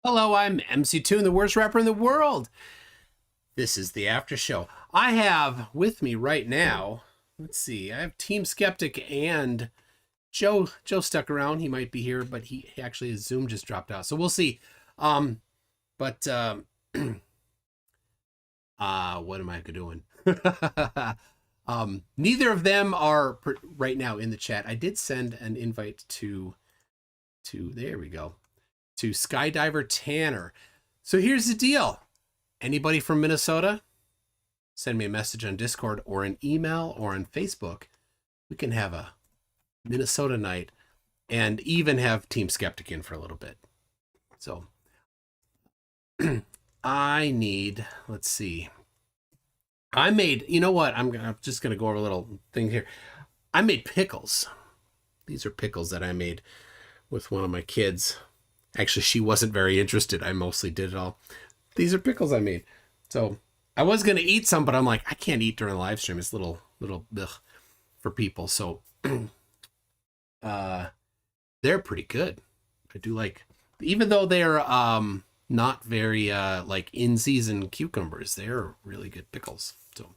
Hello, I'm MC Toon, the worst rapper in the world. This is the After Show. I have with me right now, let's see, I have Team Skeptic and Joe. Joe stuck around. He might be here, but he actually, his Zoom just dropped out. So we'll see. But what am I doing? Neither of them are right now in the chat. I did send an invite to there we go, to Skydiver Tanner. So here's the deal. Anybody from Minnesota, send me a message on Discord or an email or on Facebook. We can have a Minnesota night and even have Team Skeptic in for a little bit. So I need, let's see. I made, you know what? I'm just going to go over a little thing here. I made pickles. These are pickles that I made with one of my kids. Actually, she wasn't very interested. I mostly did it all. These are pickles I made. So I was going to eat some, but I'm like, I can't eat during the live stream. It's little ugh, for people. So they're pretty good. I do like, even though they're not very like in season cucumbers, they're really good pickles. So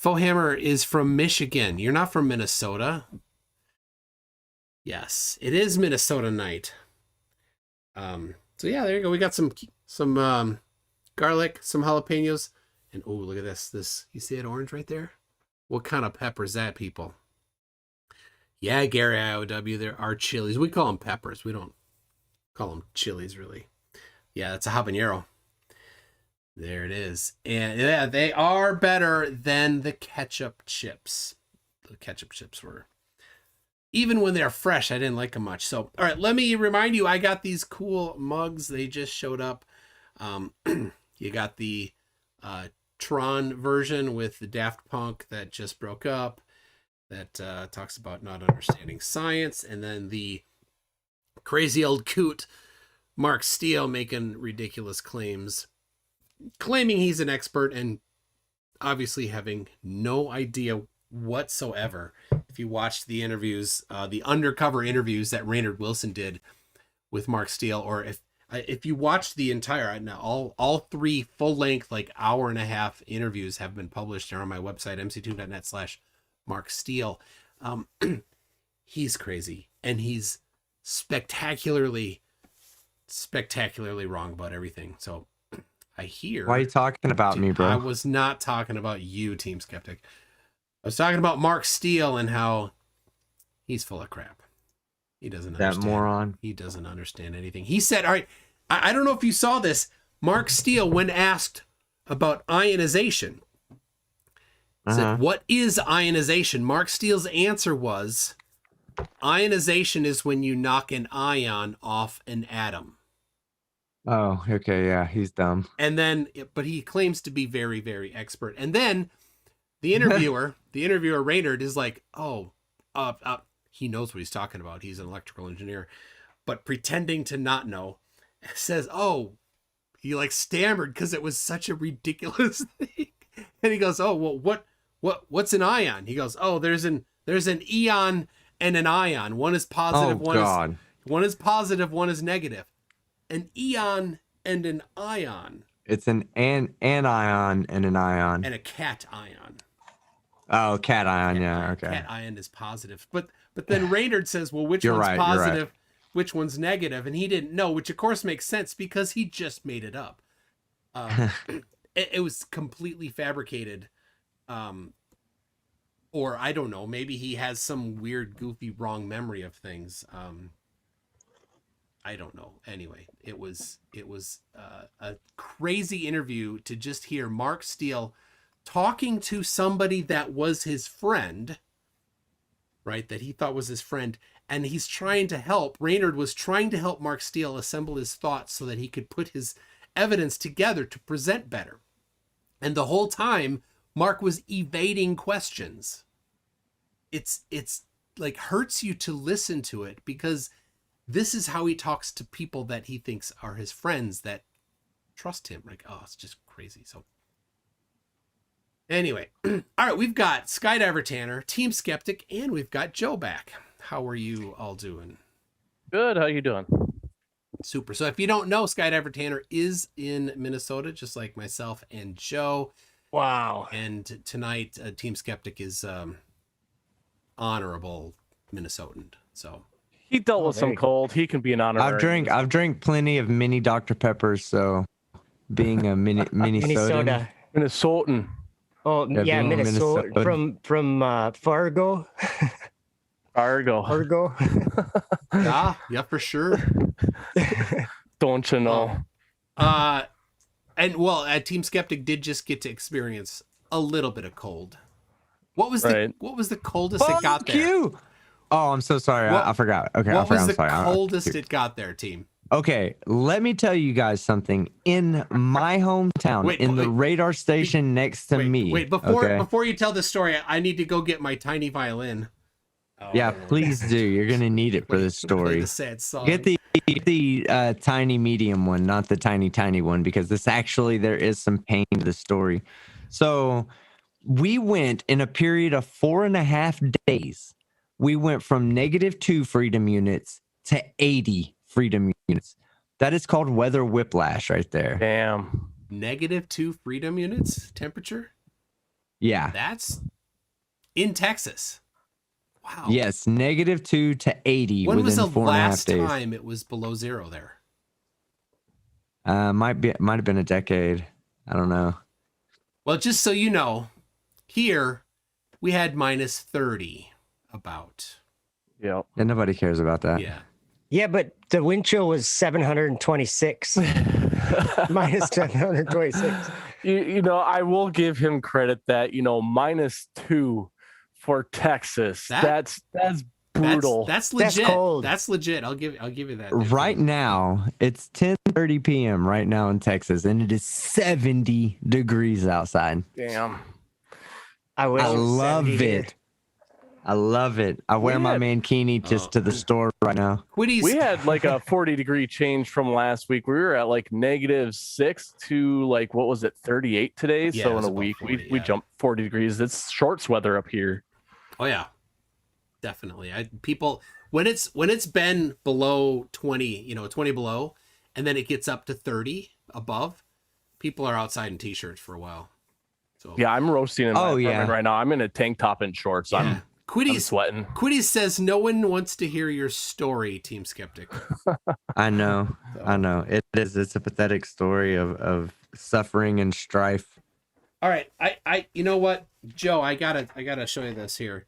Fohammer is from Michigan. You're not from Minnesota. Yes, it is Minnesota night. So yeah, there you go. We got some garlic, some jalapenos, and oh, look at this. You see that orange right there? What kind of pepper is that, people? Yeah, Gary IOW, there are chilies. We call them peppers. We don't call them chilies, really. Yeah, that's a habanero. There it is. And yeah, they are better than the ketchup chips. The ketchup chips were, even when they're fresh, I didn't like them much. So, all right, let me remind you, I got these cool mugs. They just showed up. You got the Tron version with the Daft Punk that just broke up, that talks about not understanding science. And then the crazy old coot Mark Steele making ridiculous claims, claiming he's an expert and obviously having no idea whatsoever. If you watched the interviews, the undercover interviews that Raynard Wilson did with Mark Steele, or if you watch the entire, now all three full-length, like hour and a half interviews have been published on my website, mc2.net/Mark Steele. He's crazy, and he's spectacularly wrong about everything. So I hear. Why are you talking about me, bro? I was not talking about you, Team Skeptic. I was talking about Mark Steele and how he's full of crap. He doesn't understand. That moron. He doesn't understand anything. He said, all right, I don't know if you saw this. Mark Steele, when asked about ionization, said, what is ionization? Mark Steele's answer was, ionization is when you knock an ion off an atom. Oh, okay, yeah, he's dumb. And then, but he claims to be very, very expert. And then the interviewer, Raynard, is like, he knows what he's talking about. He's an electrical engineer, but pretending to not know, says, he like stammered because it was such a ridiculous thing. And he goes, well, what's an ion? He goes, there's an eon and an ion. One is positive, one is positive, one is negative. An eon and an ion. It's an anion and an ion. And a cation. Oh, cation, yeah, okay. Cation is positive. But then Raynard says, well, which one's positive, which one's negative? And he didn't know, which of course makes sense because he just made it up. It was completely fabricated. Or I don't know, maybe he has some weird, goofy, wrong memory of things. I don't know. Anyway, it was a crazy interview to just hear Mark Steele talking to somebody that was his friend, right? That he thought was his friend. And he's trying to help. Raynard was trying to help Mark Steele assemble his thoughts so that he could put his evidence together to present better. And the whole time, Mark was evading questions. It's like hurts you to listen to it because this is how he talks to people that he thinks are his friends that trust him. Like, it's just crazy. So anyway, all right, we've got Skydiver Tanner, Team Skeptic, and we've got Joe back. How are you all doing? Good. How you doing? Super. So if you don't know, Skydiver Tanner is in Minnesota, just like myself and Joe. Wow. And tonight, Team Skeptic is honorable Minnesotan. So He dealt with some cold. He can be an honorary. I've drank plenty of mini Dr. Peppers, so being a Minnesotan. Minnesotan. Oh Yeah, yeah, being Minnesota Minnesotan. from Fargo. Fargo. yeah, for sure. Don't you know? And well, Team Skeptic did just get to experience a little bit of cold. What was the coldest it got there? You. Oh, I'm so sorry. I forgot. Okay, what was the coldest it got there, team? Okay, let me tell you guys something. In my hometown, the radar station next to me. Wait, before you tell the story, I need to go get my tiny violin. Yeah, please do. You're gonna need it for this story. The sad song. Get the tiny medium one, not the tiny one, because there is some pain to the story. So we went in a period of 4.5 days. We went from -2 freedom units to 80 freedom units. That is called weather whiplash right there. Damn. -2 freedom units temperature? Yeah. That's in Texas. Wow. Yes, -2 to 80 when within was the 4.5 last days. time it was below zero there? Might have been a decade. I don't know. Well, just so you know, here we had -30 about. Yeah. And nobody cares about that. Yeah. Yeah, but the wind chill was 726. Minus 726. You know, I will give him credit that, -2 for Texas. That's brutal. That's legit. That's cold. That's legit. I'll give you that. Right now, it's 10:30 p.m. right now in Texas, and it is 70 degrees outside. Damn. I love it. Here. I love it. I wear my mankini just to the store right now. We had like a 40-degree change from last week. We were at like -6 to like, what was it, 38 today? Yeah, so in a week, 40, we jumped 40 degrees. It's shorts weather up here. Oh yeah, definitely. People when it's been below 20, 20 below, and then it gets up to 30 above, people are outside in t-shirts for a while. So yeah, I'm roasting in my apartment right now. I'm in a tank top and shorts. Yeah. I'm sweating. Quiddy says no one wants to hear your story, Team Skeptic. I know. It is. It's a pathetic story of suffering and strife. All right, I you know what, Joe, I gotta show you this here.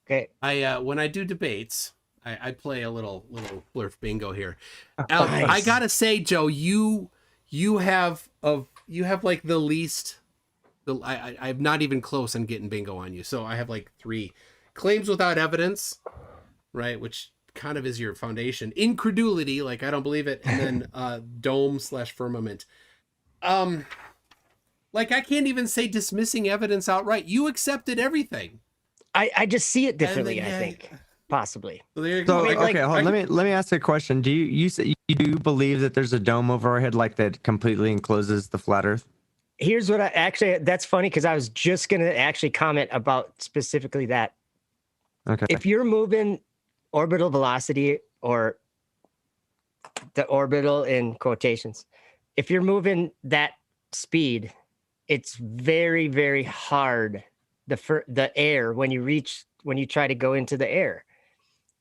Okay. When I do debates, I play a little blurf bingo here. Nice. I gotta say, Joe, you have like the least. I'm not even close on getting bingo on you. So I have like 3 claims without evidence, right? Which kind of is your foundation. Incredulity, like I don't believe it, and then dome/firmament. Like I can't even say dismissing evidence outright. You accepted everything. I just see it differently. Then, I think possibly. So there you go. Okay, hold on. Let me ask you a question. Do you do believe that there's a dome over our head like that completely encloses the flat Earth? Here's what that's funny because I was just going to actually comment about specifically that. Okay. If you're moving orbital velocity or the orbital in quotations, if you're moving that speed, it's very, very hard. The air when you try to go into the air,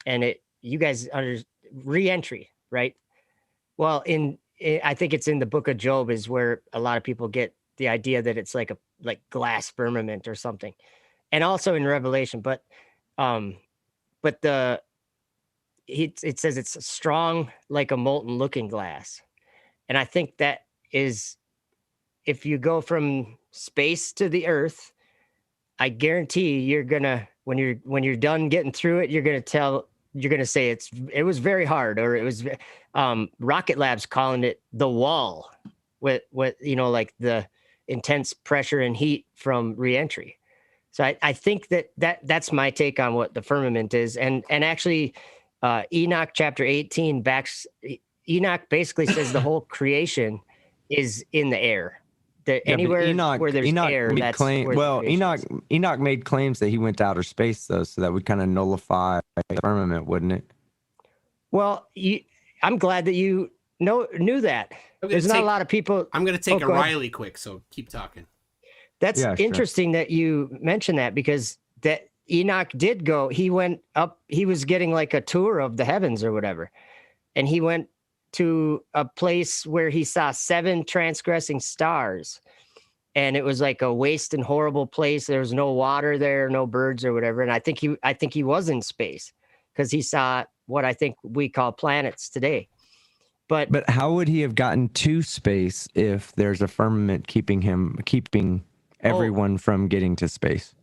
and you guys under re-entry, right? Well, I think it's in the book of Job is where a lot of people get the idea that it's like glass firmament or something, and also in Revelation. But it says it's strong like a molten looking glass, and I think that is if you go from space to the Earth, I guarantee you're gonna when you're done getting through it, you're gonna say it was very hard, or it was Rocket Lab's calling it the wall with like the intense pressure and heat from reentry. So I think that's my take on what the firmament is, and actually Enoch chapter 18 Enoch basically says the whole creation is in the air. Anywhere where there's air, that's where Enoch made claims that he went to outer space, though, so that would kind of nullify the firmament, wouldn't it? Well, I'm glad that you knew that. I'm gonna There's not a take- lot of people. I'm going to take a go ahead. Riley quick, so keep talking. That's Yeah, sure. interesting that you mentioned that, because that Enoch did go. He went up. He was getting like a tour of the heavens or whatever, and he went to a place where he saw 7 transgressing stars, and it was like a waste and horrible place. There was no water there, no birds or whatever. And I think he was in space because he saw what I think we call planets today. But how would he have gotten to space if there's a firmament keeping everyone from getting to space?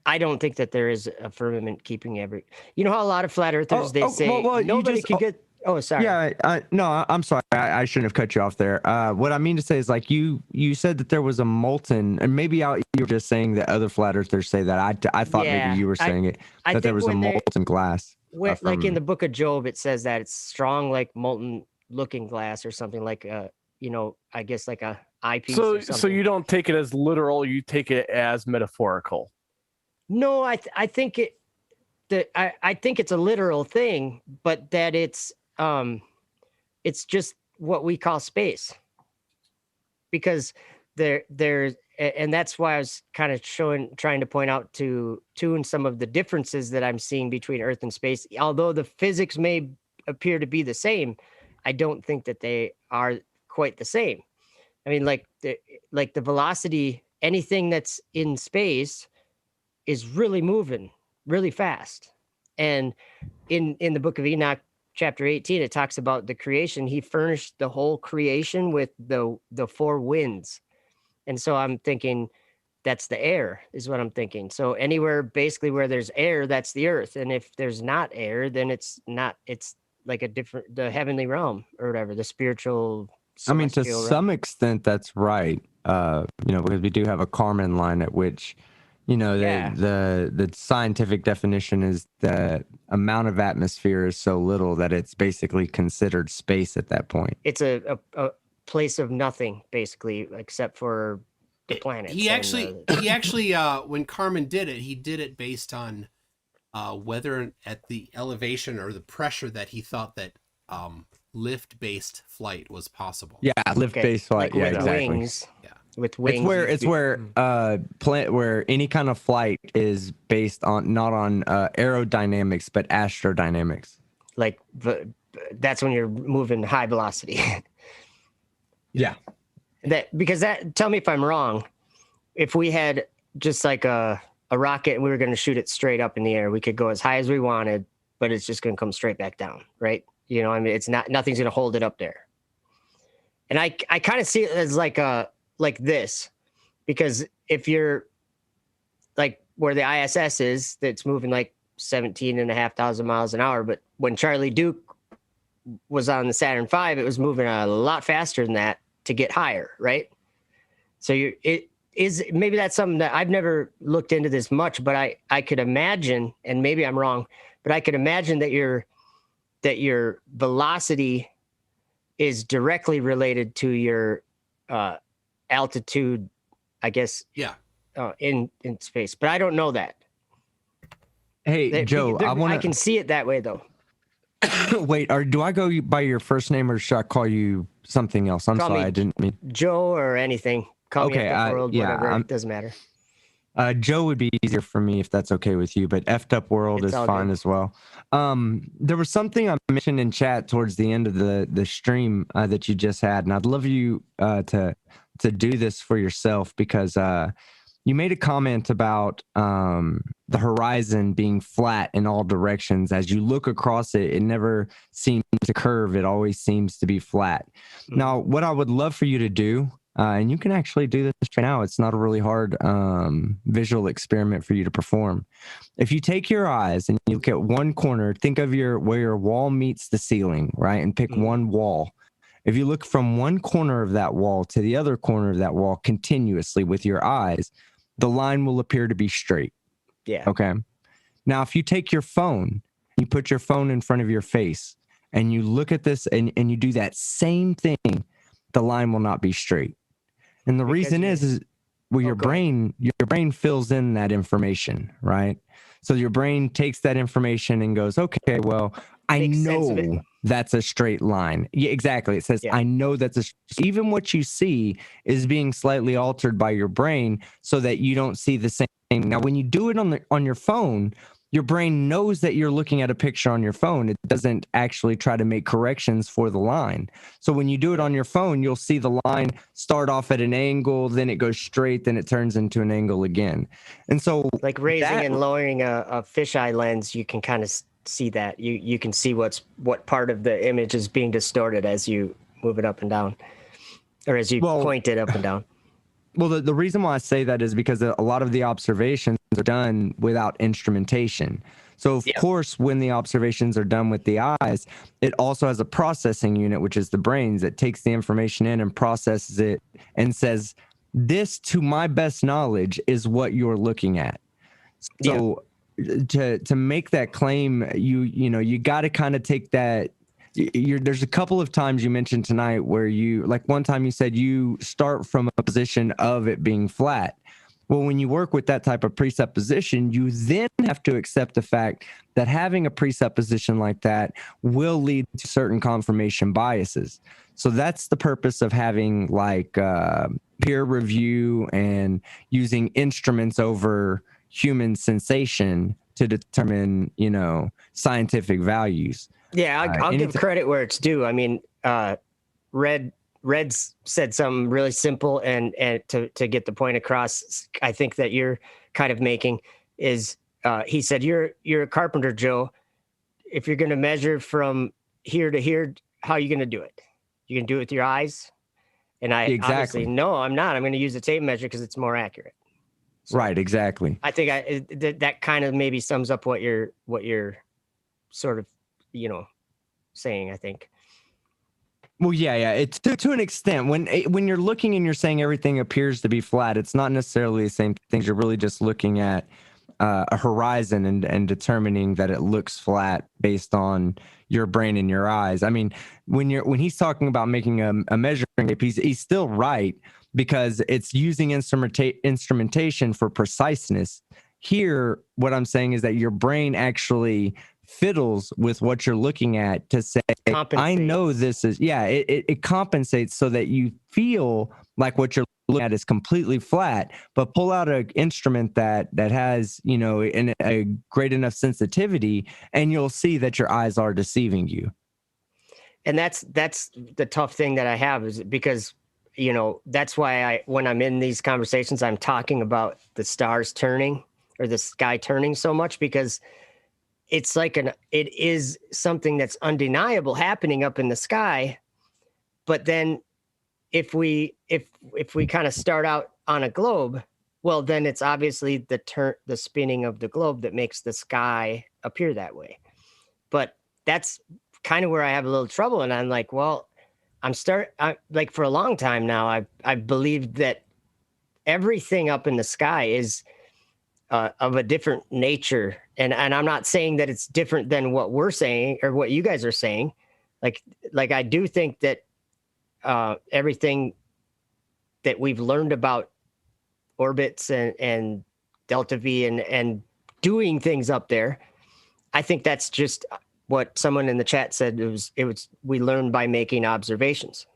I don't think that there is a firmament keeping every. You know how a lot of flat earthers they say well, nobody can get. Oh, sorry. Yeah, no, I'm sorry. I shouldn't have cut you off there. What I mean to say is, like, you said that there was a molten, and maybe you were just saying that other flat earthers say that. I thought maybe you were saying it, that there was a molten glass. Like in the book of Job, it says that it's strong like molten looking glass or something like I guess like a eyepiece. So you don't take it as literal, you take it as metaphorical. No, I think I think it's a literal thing, but that it's just what we call space, because there's and that's why I was kind of trying to point out to and some of the differences that I'm seeing between Earth and space. Although the physics may appear to be the same, I don't think that they are quite the same. I mean, like the velocity, anything that's in space is really moving really fast. And in the book of Enoch, chapter 18, it talks about the creation. He furnished the whole creation with the 4 winds. And so I'm thinking that's the air is what I'm thinking. So anywhere basically where there's air, that's the earth. And if there's not air, then it's like the heavenly realm or whatever, the spiritual. I mean, to some extent, that's right. Because we do have a Carmen line at which, the scientific definition is the amount of atmosphere is so little that it's basically considered space at that point. It's a place of nothing, basically, except for the planets. He actually, when Carmen did it, he did it based on whether at the elevation or the pressure that he thought that lift-based flight was possible. Yeah, lift-based flight. Like yeah, exactly. Wings. Yeah. With wings, it's where any kind of flight is based on not on aerodynamics but astrodynamics. Like that's when you're moving high velocity. Yeah. Tell me if I'm wrong. If we had just like a rocket and we were going to shoot it straight up in the air, we could go as high as we wanted, but it's just going to come straight back down, right? I mean, nothing's going to hold it up there. And I kind of see it as like this, because if you're like where the ISS is, that's moving like 17,500 miles an hour. But when Charlie Duke was on the Saturn V, it was moving a lot faster than that to get higher, right? So maybe that's something that I've never looked into this much, but I could imagine, and maybe I'm wrong, but I could imagine that your velocity is directly related to your altitude, I guess. Yeah. In space, but I don't know that. Hey, Joe, I can see it that way though. Wait, do I go by your first name or should I call you something else? I'm sorry, I didn't mean Joe or anything. Call me EftupWorld, whatever. It doesn't matter. Joe would be easier for me if that's okay with you, but EftupWorld is fine as well. There was something I mentioned in chat towards the end of the stream that you just had, and I'd love you to do this for yourself because you made a comment about the horizon being flat in all directions. As you look across it, it never seems to curve. It always seems to be flat. Mm-hmm. Now, what I would love for you to do, and you can actually do this right now. It's not a really hard visual experiment for you to perform. If you take your eyes and you look at one corner, think of where your wall meets the ceiling, right? And pick one wall. If you look from one corner of that wall to the other corner of that wall continuously with your eyes, the line will appear to be straight. Yeah. Okay. Now, if you take your phone, you put your phone in front of your face and you look at this and you do that same thing, the line will not be straight. And the reason is your brain fills in that information, right? So your brain takes that information and goes, okay, well, I know that's a straight line. Yeah, exactly. It says, Yeah. I know even what you see is being slightly altered by your brain so that you don't see the same thing. Now, when you do it on your phone, your brain knows that you're looking at a picture on your phone. It doesn't actually try to make corrections for the line. So when you do it on your phone, you'll see the line start off at an angle, then it goes straight, then it turns into an angle again. And so like raising and lowering a fisheye lens, you can kind of see that. You can see what part of the image is being distorted as you move it up and down, or as you point it up and down. Well, the reason why I say that is because a lot of the observations are done without instrumentation. So, of course, when the observations are done with the eyes, it also has a processing unit, which is the brains, that takes the information in and processes it and says, this, to my best knowledge, is what you're looking at. So to make that claim, you got to kind of take that. There's a couple of times you mentioned tonight where one time you said you start from a position of it being flat. Well, when you work with that type of presupposition, you then have to accept the fact that having a presupposition like that will lead to certain confirmation biases. So that's the purpose of having peer review and using instruments over human sensation to determine, scientific values. Yeah, I'll give credit where it's due. I mean, Red's said something really simple, and to get the point across, I think that you're kind of making is he said, you're a carpenter, Joe. If you're going to measure from here to here, how are you going to do it? You can do it with your eyes. And obviously, no, I'm not. I'm going to use a tape measure because it's more accurate. So right. Exactly. I think that kind of maybe sums up what you're sort of, saying, I think. Well, yeah. It's to an extent when you're looking and you're saying everything appears to be flat, it's not necessarily the same things. You're really just looking at a horizon and determining that it looks flat based on your brain and your eyes. I mean, when he's talking about making a measuring tape, he's still right because it's using instrumentation for preciseness. Here, what I'm saying is that your brain actually fiddles with what you're looking at to say, I know this is, it compensates so that you feel like what you're looking at is completely flat, but pull out an instrument that has, a great enough sensitivity, and you'll see that your eyes are deceiving you. And that's the tough thing that I have, is because, that's why when I'm in these conversations, I'm talking about the stars turning or the sky turning so much, because it's like it is something that's undeniable happening up in the sky. But then if we kind of start out on a globe, well, then it's obviously the spinning of the globe that makes the sky appear that way. But that's kind of where I have a little trouble. And I'm like, well, like for a long time now, I've believed that everything up in the sky is of a different nature. And I'm not saying that it's different than what we're saying or what you guys are saying. Like I do think that everything that we've learned about orbits and Delta V and doing things up there, I think that's just what someone in the chat said. It was we learned by making observations.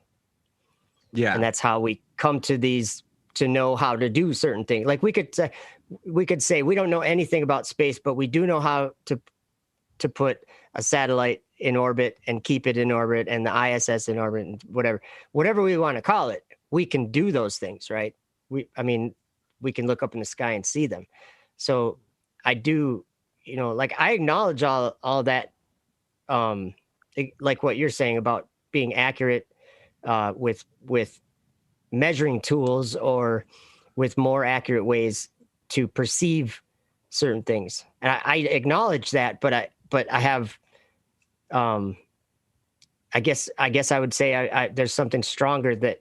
Yeah. And that's how we come to these, to know how to do certain things. Like we could say we don't know anything about space, but we do know how to put a satellite in orbit and keep it in orbit, and the ISS in orbit, and whatever we want to call it. We can do those things, right? We can look up in the sky and see them. So I do, like I acknowledge all that, like what you're saying about being accurate with measuring tools, or with more accurate ways to perceive certain things. And I acknowledge that, but I have, I guess I would say there's something stronger that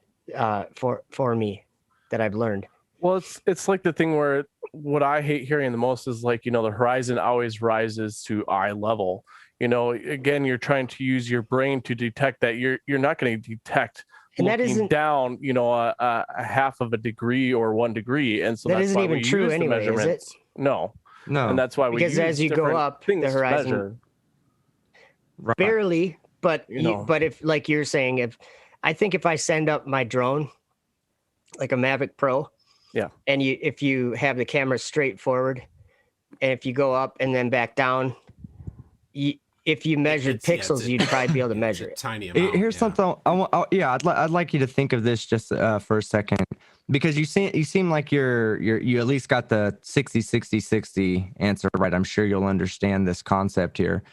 for me that I've learned. Well, it's like the thing where what I hate hearing the most is like, the horizon always rises to eye level. Again, you're trying to use your brain to detect that. You're not going to detect and that isn't down, a half of a degree or 1 degree. And so that that's isn't why even we true use anyway, the measurements. is it? No. No. And that's why we because use as you go up the horizon, right. barely But You know. but if, like you're saying, if I send up my drone, like a Mavic Pro, Yeah. and if you have the camera straight forward, and if you go up and then back down, if you measured pixels, you'd probably be able to measure it. Tiny amount. Here's something I want. I'd like you to think of this just for a second, because you seem like you at least got the 60-60-60 answer right. I'm sure you'll understand this concept here.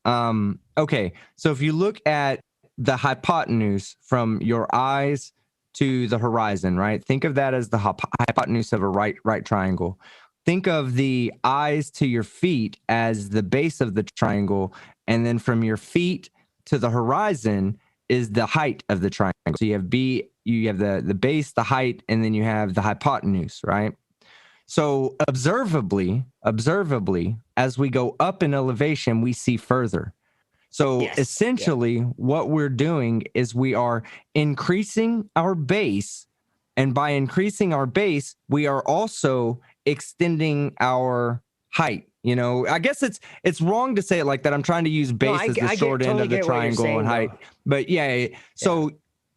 Okay, so if you look at the hypotenuse from your eyes to the horizon, right? Think of that as the hypotenuse of a right triangle. Think of the eyes to your feet as the base of the triangle, and then from your feet to the horizon is the height of the triangle. So you have the base, the height, and then you have the hypotenuse, right? So observably, as we go up in elevation, we see further. So essentially, what we're doing is we are increasing our base, and by increasing our base, we are also extending our height. You know, I guess it's wrong to say it like that. I'm trying to use base as the short end of the triangle and height. But so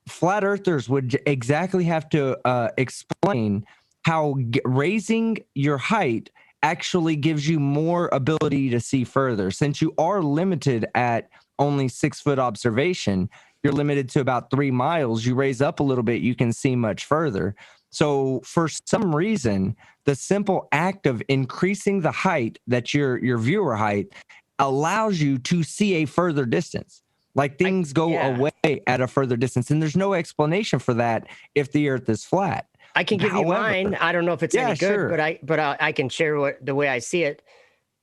flat earthers would exactly have to explain how raising your height actually gives you more ability to see further. Since you are limited at only 6 foot observation, you're limited to about 3 miles. You raise up a little bit, you can see much further. So for some reason, the simple act of increasing the height, that your viewer height, allows you to see a further distance. Like things go away at a further distance. And there's no explanation for that if the earth is flat. I can give you mine. I don't know if it's any good, but I can share the way I see it.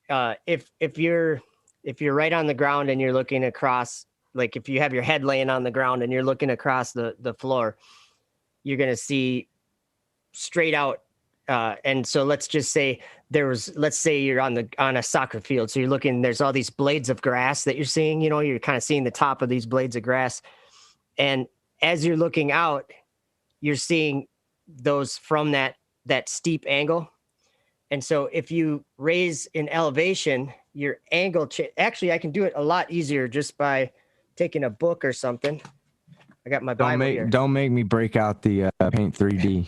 If you're right on the ground and you're looking across, like if you have your head laying on the ground and you're looking across the floor, you're going to see straight out. And so let's just say let's say you're on a soccer field. So you're looking, there's all these blades of grass that you're seeing, you know, you're kind of seeing the top of these blades of grass. And as you're looking out, you're seeing those from that steep angle. And so if you raise in elevation, your angle actually, I can do it a lot easier just by taking a book or something. I got my Bible here. Don't make me break out the Paint 3D.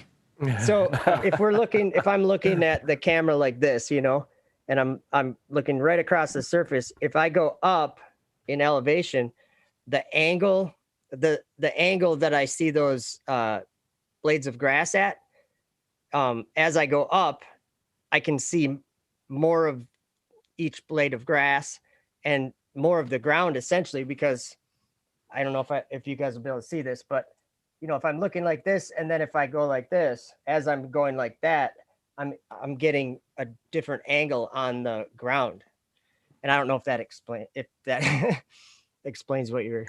So if I'm looking at the camera like this, you know, and I'm looking right across the surface, if I go up in elevation, the angle that I see those blades of grass at, as I go up, I can see more of each blade of grass and more of the ground, essentially, because I don't know if you guys will be able to see this, but you know, if I'm looking like this, and then if I go like this, as I'm going like that, I'm getting a different angle on the ground. And I don't know if that explains what you're.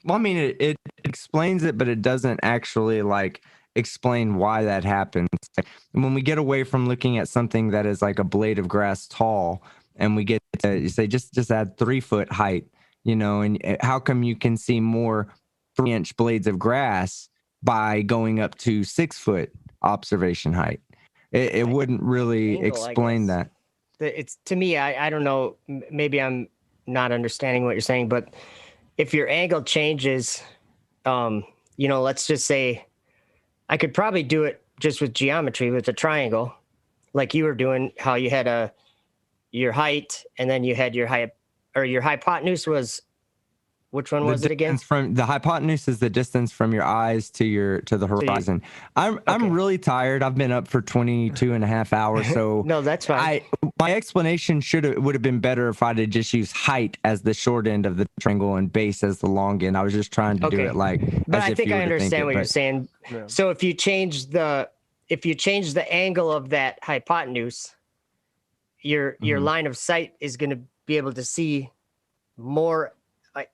Well, I mean, it explains it, but it doesn't actually like explain why that happens. When we get away from looking at something that is like a blade of grass tall, and we get to, you say, just add 3 foot height, you know, and how come you can see more 3-inch blades of grass by going up to 6 foot observation height? It wouldn't really explain that. It's, to me, I don't know, maybe I'm not understanding what you're saying, but if your angle changes, you know, let's just say I could probably do it just with geometry, with a triangle, like you were doing, how you had your height, and then you had your hypotenuse was, which one was it again? From the hypotenuse is the distance from your eyes to the horizon. I'm really tired. I've been up for 22 and a half hours. So no, that's fine. My explanation would have been better if I'd have just used height as the short end of the triangle and base as the long end. I was just trying to do it like. But I think I understand what you're saying. Yeah. So if you change the angle of that hypotenuse, your line of sight is going to be able to see more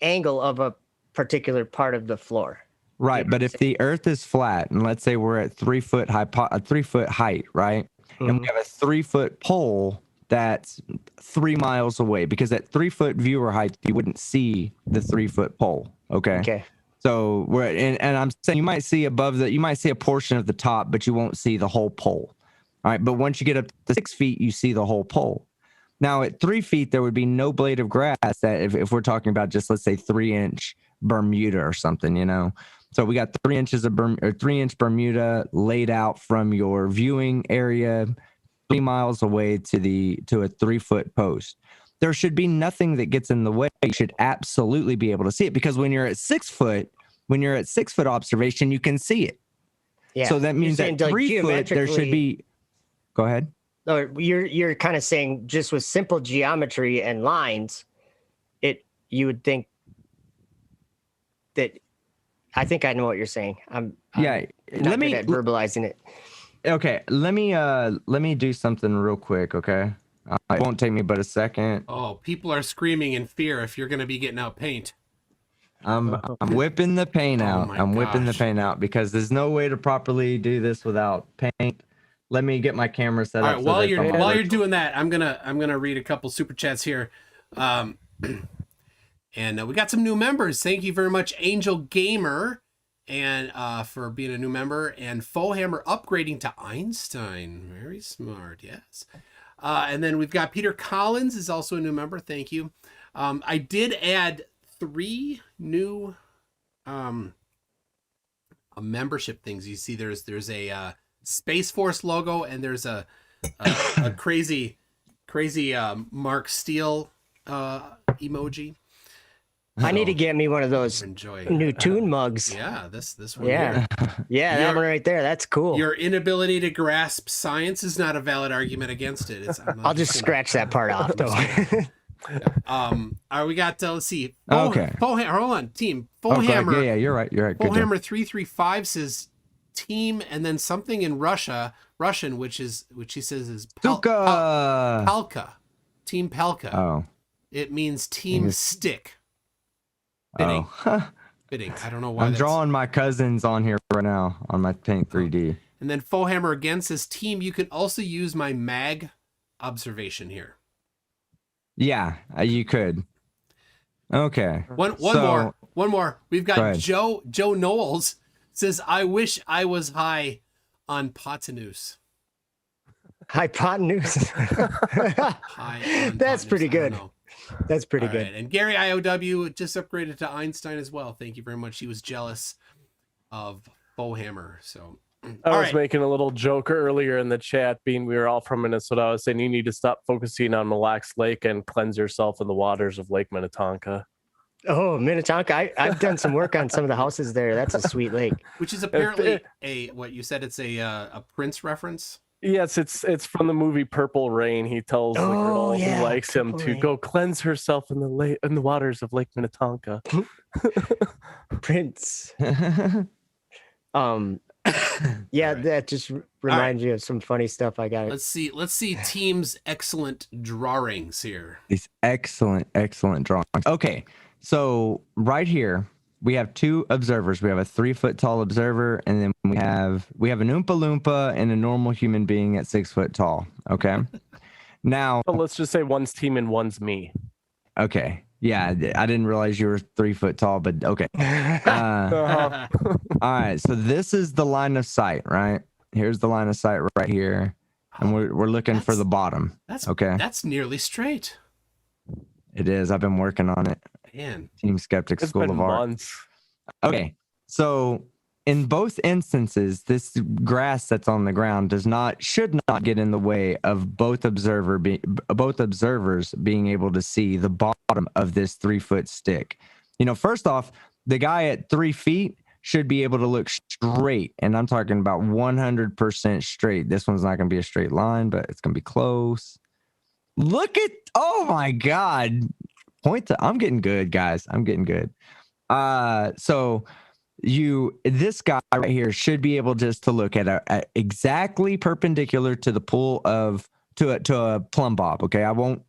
angle of a particular part of the floor. Right, but if the Earth is flat, and let's say we're at 3 foot height, right, and we have a 3 foot pole that's 3 miles away, because at 3 foot viewer height you wouldn't see the 3 foot pole. Okay. So and I'm saying you might see you might see a portion of the top, but you won't see the whole pole. All right, but once you get up to 6 feet, you see the whole pole. Now at 3 feet, there would be no blade of grass that if we're talking about just, let's say 3-inch Bermuda or something, you know? So we got 3 inches of 3-inch Bermuda laid out from your viewing area 3 miles away to a 3-foot post. There should be nothing that gets in the way. You should absolutely be able to see it, because when you're at 6 foot, observation, you can see it. Yeah. So that means at 3 foot, there should be, go ahead. Or you're kind of saying just with simple geometry and lines, you would think that. I think I know what you're saying. I'm not good at verbalizing it. Okay, let me do something real quick. Okay, it won't take me but a second. Oh, people are screaming in fear if you're going to be getting out paint. I'm whipping the paint out. my Whipping the gosh. paint out because there's no way to properly do this without paint. Let me get my camera set All up. right, so while that you're doing that, I'm gonna read a couple super chats here, and we got some new members. Thank you very much, Angel Gamer, and for being a new member, and Fohammer upgrading to Einstein. Very smart, yes. And then we've got Peter Collins is also a new member. Thank you. I did add 3 new membership things. You see, there's a Space Force logo, and there's a crazy Mark Steele emoji. I need to get me one of those Enjoy new tune mugs. Yeah, this one. Yeah. Here. Yeah, that one right there. That's cool. Your inability to grasp science is not a valid argument against it. I'll just scratch that part off, though. We got let's see. Okay. Hold on, team. Okay, Fohammer. yeah, you're right. Good deal. Fohammer 335 says team, and then something in Russian, which he says is Palka. Team Palka. Oh. It means team stick. Fitting. Oh. Fitting. I don't know why. I'm drawing my cousins on here right now on my Paint 3D. And then Fohammer again says team. You can also use my mag observation here. Yeah, you could. Okay. One more. We've got Joe Knowles says, I wish I was high on Hypotenuse. Hypotenuse. That's pretty good. That's pretty good. Right. And Gary IOW just upgraded to Einstein as well. Thank you very much. He was jealous of Fohammer. So I was making a little joke earlier in the chat, being we were all from Minnesota. I was saying you need to stop focusing on Mille Lacs Lake and cleanse yourself in the waters of Lake Minnetonka. Oh, Minnetonka. I've done some work on some of the houses there. That's a sweet lake. Which is apparently what you said, it's a Prince reference. Yes, it's from the movie Purple Rain. He tells the girl who likes him to go cleanse herself in the waters of Lake Minnetonka. Prince. Yeah, that just reminds you of some funny stuff I got. Let's see team's excellent drawings here. These excellent drawings. Okay, so right here we have 2 observers. We have a 3-foot tall observer, and then we have an Oompa Loompa and a normal human being at 6 foot tall. Okay. Now let's just say one's team and one's me. Okay. Yeah, I didn't realize you were 3 foot tall, but okay. All right, so this is the line of sight, right? Here's the line of sight right here, and we're looking for the bottom. That's nearly straight. It is. I've been working on it. Man, Team Skeptic School of Art. Months. Okay, so in both instances, this grass that's on the ground should not get in the way of both observers being able to see the bottom of this 3-foot stick. You know, first off, the guy at 3 feet should be able to look straight, and I'm talking about 100% straight. This one's not going to be a straight line, but it's going to be close. Oh my God. I'm getting good, guys. I'm getting good. So this guy right here should be able just to look at exactly perpendicular to the pool to a plumb bob. Okay. I won't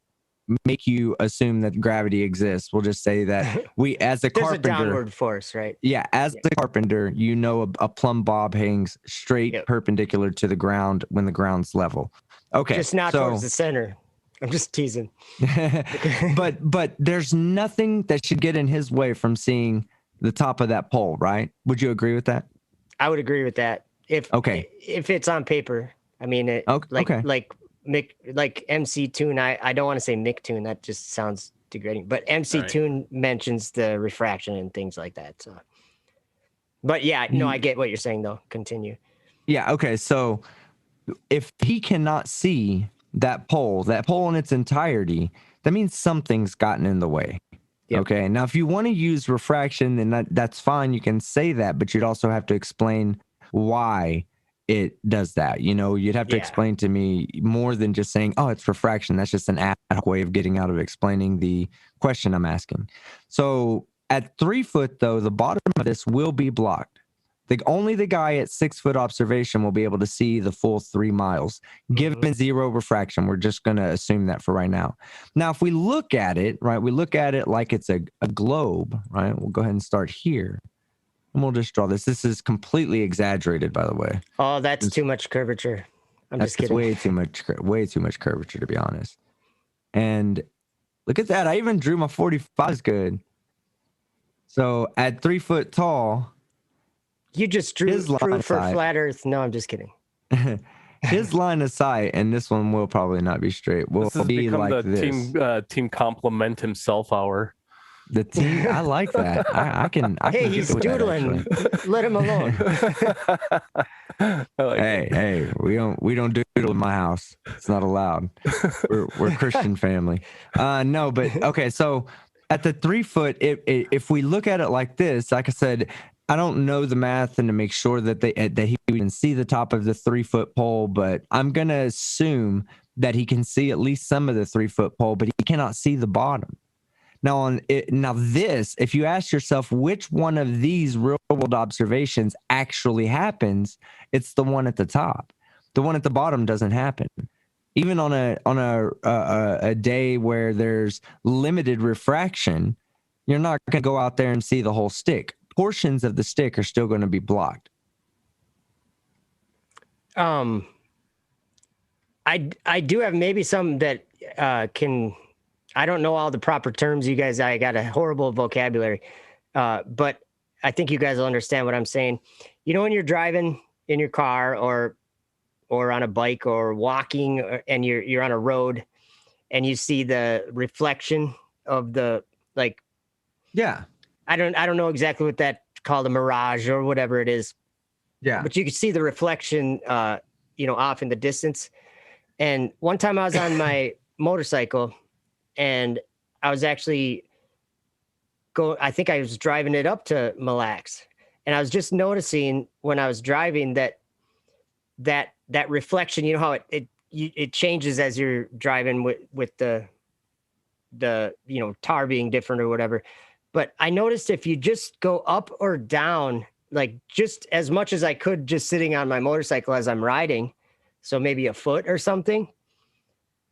make you assume that gravity exists. We'll just say that as a carpenter, there's a downward force, right? Yeah. As a carpenter, a plumb bob hangs straight perpendicular to the ground when the ground's level. Okay. Just not towards the center. I'm just teasing. but there's nothing that should get in his way from seeing the top of that pole, right? Would you agree with that? I would agree with that. If it's on paper, I mean, like like MC Toon. I don't want to say Mick Toon. That just sounds degrading. But MC All right. Toon mentions the refraction and things like that. So, but yeah, no, I get what you're saying though. Continue. Yeah. Okay. So if he cannot see that pole in its entirety, that means something's gotten in the way. Yep. Okay. Now, if you want to use refraction, then that's fine. You can say that, but you'd also have to explain why it does that. You'd have to explain to me more than just saying, oh, it's refraction. That's just an ad hoc way of getting out of explaining the question I'm asking. So at 3 foot, though, the bottom of this will be blocked. Only the guy at 6 foot observation will be able to see the full 3 miles, given zero refraction. We're just going to assume that for right now. Now, if we look at it, right, we look at it like it's a globe, right? We'll go ahead and start here. And we'll just draw this. This is completely exaggerated, by the way. Oh, that's too much curvature. I'm just kidding. Way too much curvature, to be honest. And look at that. I even drew my 45 good. So at 3 foot tall, you just drew proof for flat Earth. No, I'm just kidding. His line of sight, and this one will probably not be straight. Will be like the team compliment himself hour. The team, I like that. I can. Hey, he's doodling. Let him alone. Hey, we don't doodle in my house. It's not allowed. We're a Christian family. No, but okay. So at the 3 foot, if we look at it like this, like I said, I don't know the math and to make sure that he can see the top of the 3 foot pole, but I'm gonna assume that he can see at least some of the 3 foot pole, but he cannot see the bottom. Now if you ask yourself which one of these real world observations actually happens, it's the one at the top. The one at the bottom doesn't happen. Even on a day where there's limited refraction, you're not going to go out there and see the whole stick. Portions of the stick are still going to be blocked. I do have maybe some that can. I don't know all the proper terms, you guys. I got a horrible vocabulary, but I think you guys will understand what I'm saying. When you're driving in your car or on a bike or walking, and you're on a road, and you see the reflection of the Yeah. I don't know exactly what that called, a mirage or whatever it is. Yeah. But you can see the reflection, off in the distance. And one time I was on my motorcycle. And I was actually I think I was driving it up to Mille Lacs, and I was just noticing when I was driving that reflection, how it changes as you're driving with the tar being different or whatever. But I noticed if you just go up or down, like just as much as I could, just sitting on my motorcycle as I'm riding, so maybe a foot or something,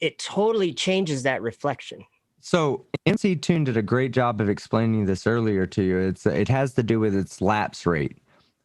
it totally changes that reflection. So MC Toon did a great job of explaining this earlier to you. It has to do with its lapse rate.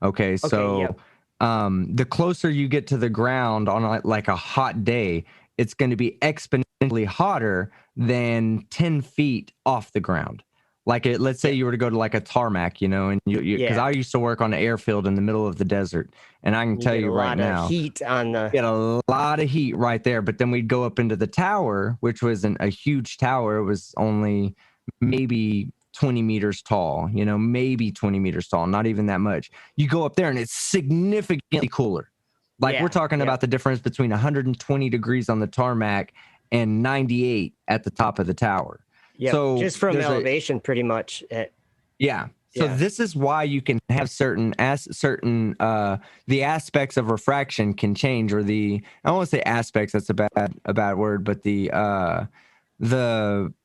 Okay, so the closer you get to the ground on like a hot day, it's going to be exponentially hotter than 10 feet off the ground. Let's say you were to go to like a tarmac, and because I used to work on an airfield in the middle of the desert, and I can tell you right now, heat on the get a lot of heat right there. But then we'd go up into the tower, which wasn't a huge tower; it was only maybe 20 meters tall, maybe 20 meters tall, not even that much. You go up there, and it's significantly cooler. We're talking about the difference between 120 degrees on the tarmac and 98 at the top of the tower. Yeah, so just from elevation, pretty much. So this is why you can have the aspects of refraction can change, or I don't want to say aspects. That's a bad word, but the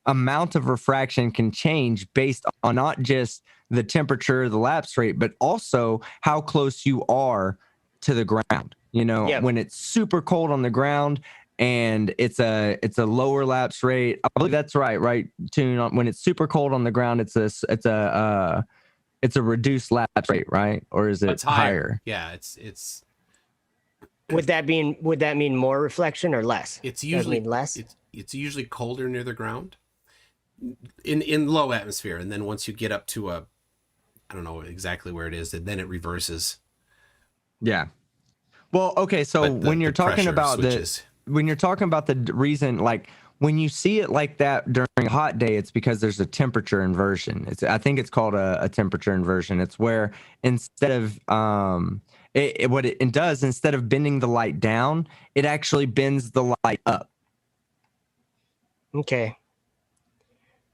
amount of refraction can change based on not just the temperature, the lapse rate, but also how close you are to the ground. When it's super cold on the ground, and it's a lower lapse rate. I believe that's right, Toon. When it's super cold on the ground, it's a reduced lapse rate, right? Or is it higher? Yeah, it's. Would that mean more reflection or less? It's usually less. It's usually colder near the ground, in low atmosphere, and then once you get up to I don't know exactly where it is, and then it reverses. Yeah. Well, okay, so when you're talking about when you're talking about the reason, like when you see it like that during a hot day, it's because there's a temperature inversion. I think it's called a temperature inversion. It's where instead of what it does, instead of bending the light down, it actually bends the light up. Okay.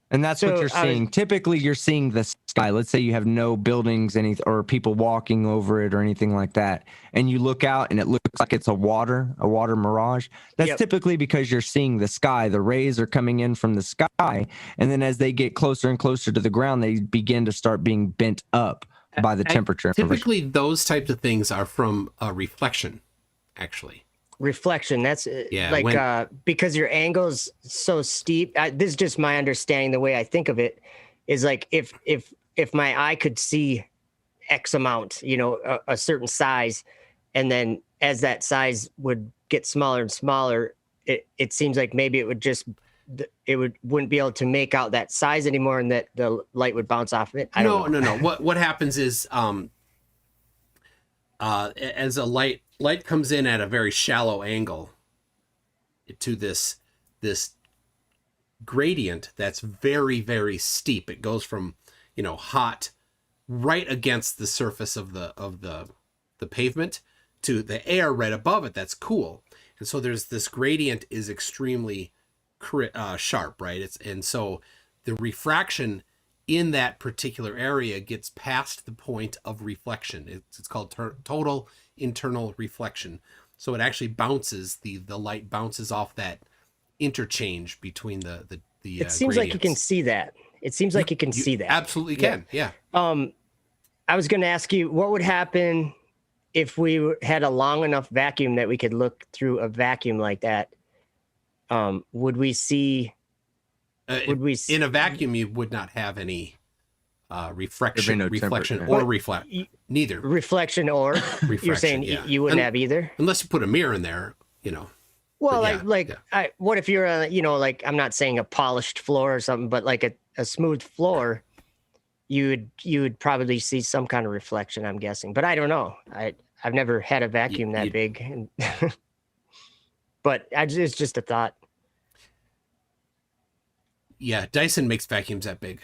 And that's what you're seeing. Typically, you're seeing the sky. Let's say you have no buildings, or people walking over it or anything like that. And you look out and it looks like it's a water mirage. That's typically because you're seeing the sky. The rays are coming in from the sky. And then as they get closer and closer to the ground, they begin to start being bent up by the temperature. Typically, those types of things are from a reflection, actually. Reflection, that's like because your angle's so steep. This is just my understanding. The way I think of it is like if my eye could see X amount, a certain size, and then as that size would get smaller and smaller, it seems like maybe wouldn't be able to make out that size anymore, and that the light would bounce off of it. No. What happens is as a light comes in at a very shallow angle to this gradient that's very, very steep. It goes from hot right against the surface of the pavement to the air right above it that's cool. And so there's this gradient is extremely sharp, right? And so the refraction in that particular area gets past the point of reflection. It's called total internal reflection. So it actually bounces, the light bounces off that interchange between the it seems gradients. like you can see that. It seems like you can see that. Absolutely can. Yeah. I was going to ask you, what would happen if we had a long enough vacuum that we could look through a vacuum like that? Would we see in a vacuum you would not have any reflection or reflect neither reflection or refraction, you're saying you wouldn't have either unless you put a mirror in there, well, what if you're like, I'm not saying a polished floor or something, but like a smooth floor, you would probably see some kind of reflection, I'm guessing, but I don't know. I've never had a vacuum that big, but it's just a thought. Yeah, Dyson makes vacuums that big.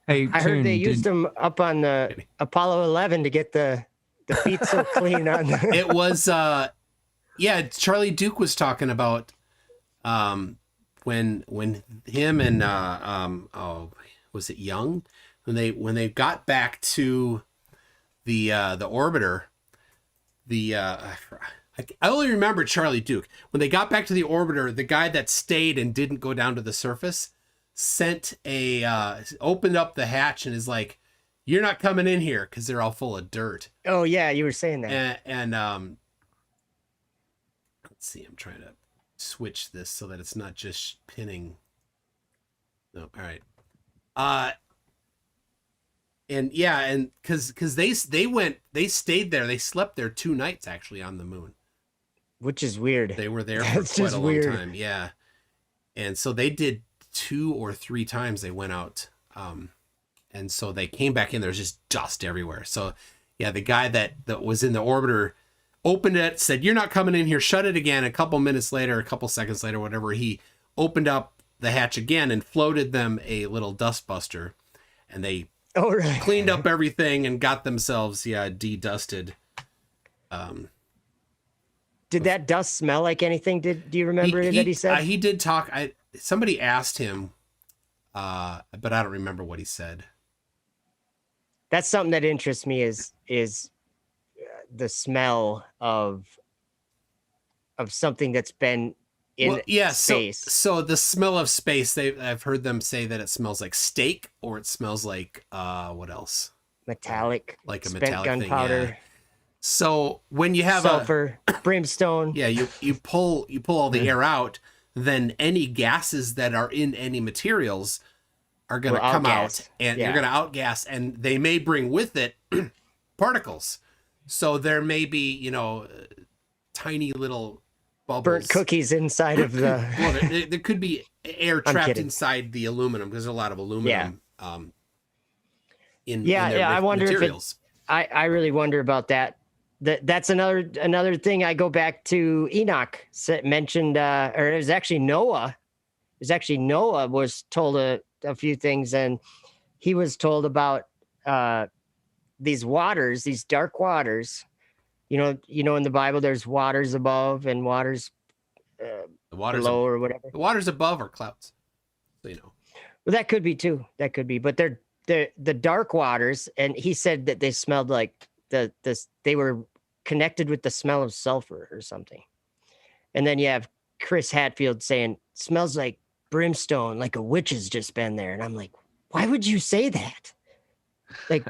Hey, I heard they used them up on the Apollo 11 to get the feet so clean on the... It was Charlie Duke was talking about when him and was it Young, when they got back to the orbiter, I only remember Charlie Duke. When they got back to the orbiter, the guy that stayed and didn't go down to the surface opened up the hatch and is like, "You're not coming in here," because they're all full of dirt. Oh yeah, you were saying that. And let's see, I'm trying to switch this so that it's not just pinning. No, all right. And because they stayed there, they slept there 2 nights actually on the moon. Which is weird. They were there for quite a long time. Yeah. And so they did 2 or 3 times they went out. And so they came back in, there's just dust everywhere. So yeah, the guy that was in the orbiter opened it, said, "You're not coming in here," shut it again. A couple seconds later, whatever, he opened up the hatch again and floated them a little dust buster. And they cleaned up everything and got themselves, de-dusted. Did that dust smell like anything? Do you remember that he said? He did talk. Somebody asked him, but I don't remember what he said. That's something that interests me is the smell of something that's been in space. So the smell of space, I've heard them say that it smells like steak, or it smells like what else? Metallic, like a spent metallic gunpowder. Yeah. So when you have sulfur, brimstone, you pull all the air out, then any gases that are in any materials are going to come out, and you're going to outgas, and they may bring with it particles. So there may be, tiny little bubbles. Burnt cookies inside of the... Well, there could be air trapped inside the aluminum, because there's a lot of aluminum in their I wonder materials. I really wonder about that. that's another thing. I go back to Enoch mentioned, or it was actually Noah. It was actually Noah was told a few things, and he was told about these waters, these dark waters. In the Bible, there's waters above and waters The waters below, or whatever. the waters above are clouds. So Well, that could be too. That could be, but they're the dark waters, and he said that they smelled like they were connected with the smell of sulfur or something. And then you have Chris Hadfield saying smells like brimstone, like a witch has just been there. And I'm like, why would you say that? Like,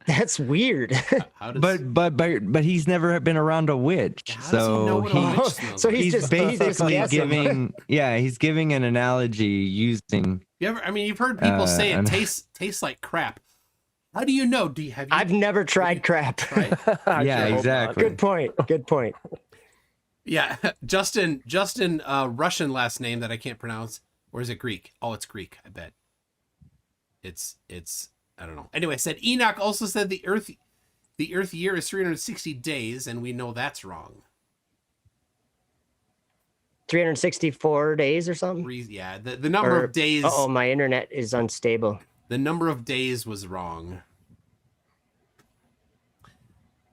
that's weird. how does But he's never been around a witch, How does he know so what a witch smells so like? he's just basically guessing. he's giving an analogy using. you've heard people say it and- tastes like crap. How do you know? Have you I've never tried crap. tried? Yeah, exactly. Good point. Good point. Yeah, Justin, Russian last name that I can't pronounce. Or is it Greek? Oh, it's Greek, I bet. It's I don't know. Anyway, said Enoch also said the earth year is 360 days, and we know that's wrong. 364 days or something. Yeah, the number of days. Oh, my internet is unstable. The number of days was wrong.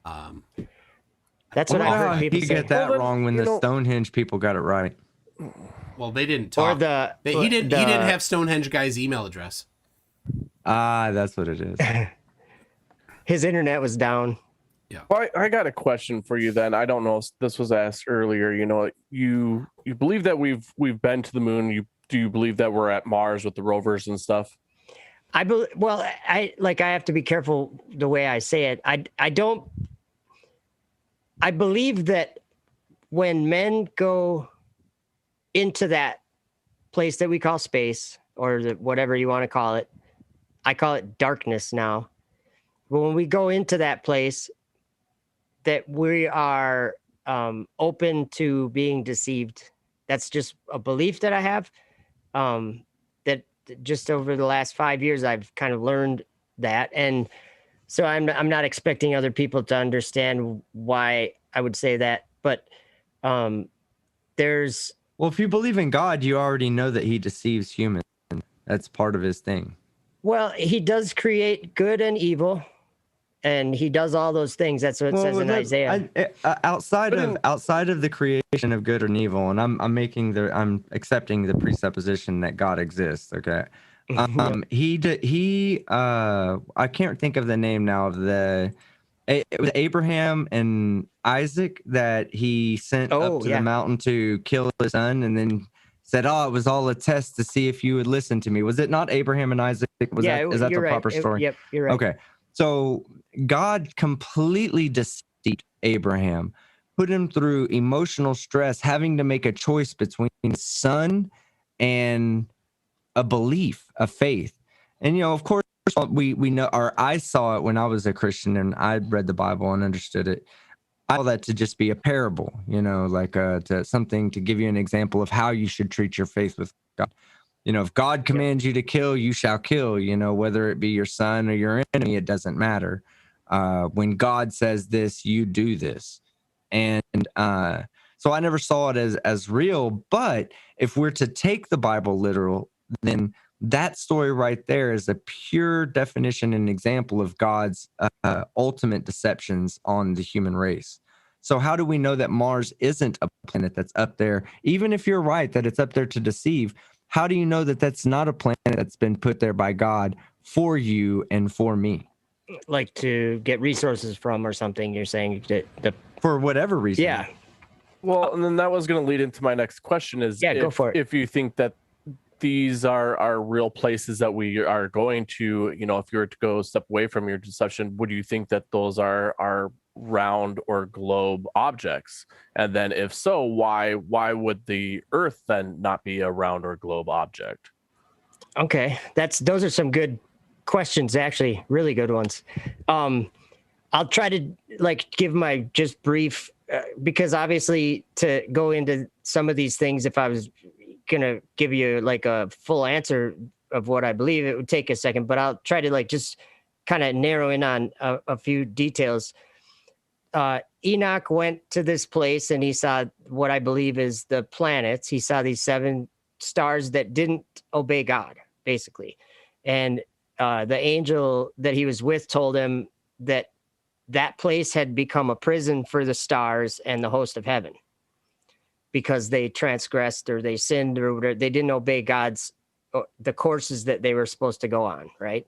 That's what I Well, heard people you say. get that Well, then, wrong when you the know- Stonehenge people got it right. Well, they didn't Or talk. He didn't have Stonehenge guy's email address. Ah, that's what it is. his internet was down. Well, I got a question for you then. I don't know if this was asked earlier. You believe that we've been to the moon. Do you believe that we're at Mars with the rovers and stuff? I have to be careful the way I say it. I believe that when men go into that place that we call space, or whatever you want to call it, I call it darkness now. But when we go into that place, that we are open to being deceived. That's just a belief that I have. That just over the last 5 years, I've kind of learned that, and so I'm not expecting other people to understand why I would say that. But there's Well, if you believe in God, you already know that He deceives humans. That's part of His thing. Well, He does create good and evil, and He does all those things. That's what it says in Isaiah. Outside of the creation of good and evil, and I'm accepting the presupposition that God exists. Okay, I can't think of the name now of it was Abraham and Isaac that He sent up to the mountain to kill his son, and then said, "Oh, it was all a test to see if you would listen to me." Was it not Abraham and Isaac? Is that the proper story? Yep, you're right. Okay. So God completely deceived Abraham, put him through emotional stress, having to make a choice between son and a belief, a faith. And, of course, we know, or I saw it when I was a Christian and I read the Bible and understood it. I saw that to just be a parable, like to something to give you an example of how you should treat your faith with God. If God commands you to kill, you shall kill, whether it be your son or your enemy, it doesn't matter. When God says this, you do this. And so I never saw it as real. But if we're to take the Bible literal, then that story right there is a pure definition and example of God's ultimate deceptions on the human race. So how do we know that Mars isn't a planet that's up there? Even if you're right that it's up there to deceive, how do you know that that's not a planet that's been put there by God for you and for me? Like to get resources from or something, you're saying that For whatever reason. Yeah. Well, and then that was going to lead into my next question is, go for it. If you think that these are real places that we are going to, if you were to go step away from your deception, would you think that those are round or globe objects? And then if so, why would the Earth then not be a round or globe object? Okay, those are some good questions, actually, really good ones. I'll try to give my just brief because obviously to go into some of these things, if I was gonna give you a full answer of what I believe, it would take a second, but I'll try to just kind of narrow in on a few details. Enoch went to this place and he saw what I believe is the planets. He saw these 7 stars that didn't obey God, basically. And the angel that he was with told him that that place had become a prison for the stars and the host of heaven because they transgressed or they sinned or whatever. They didn't obey God's, the courses that they were supposed to go on, right?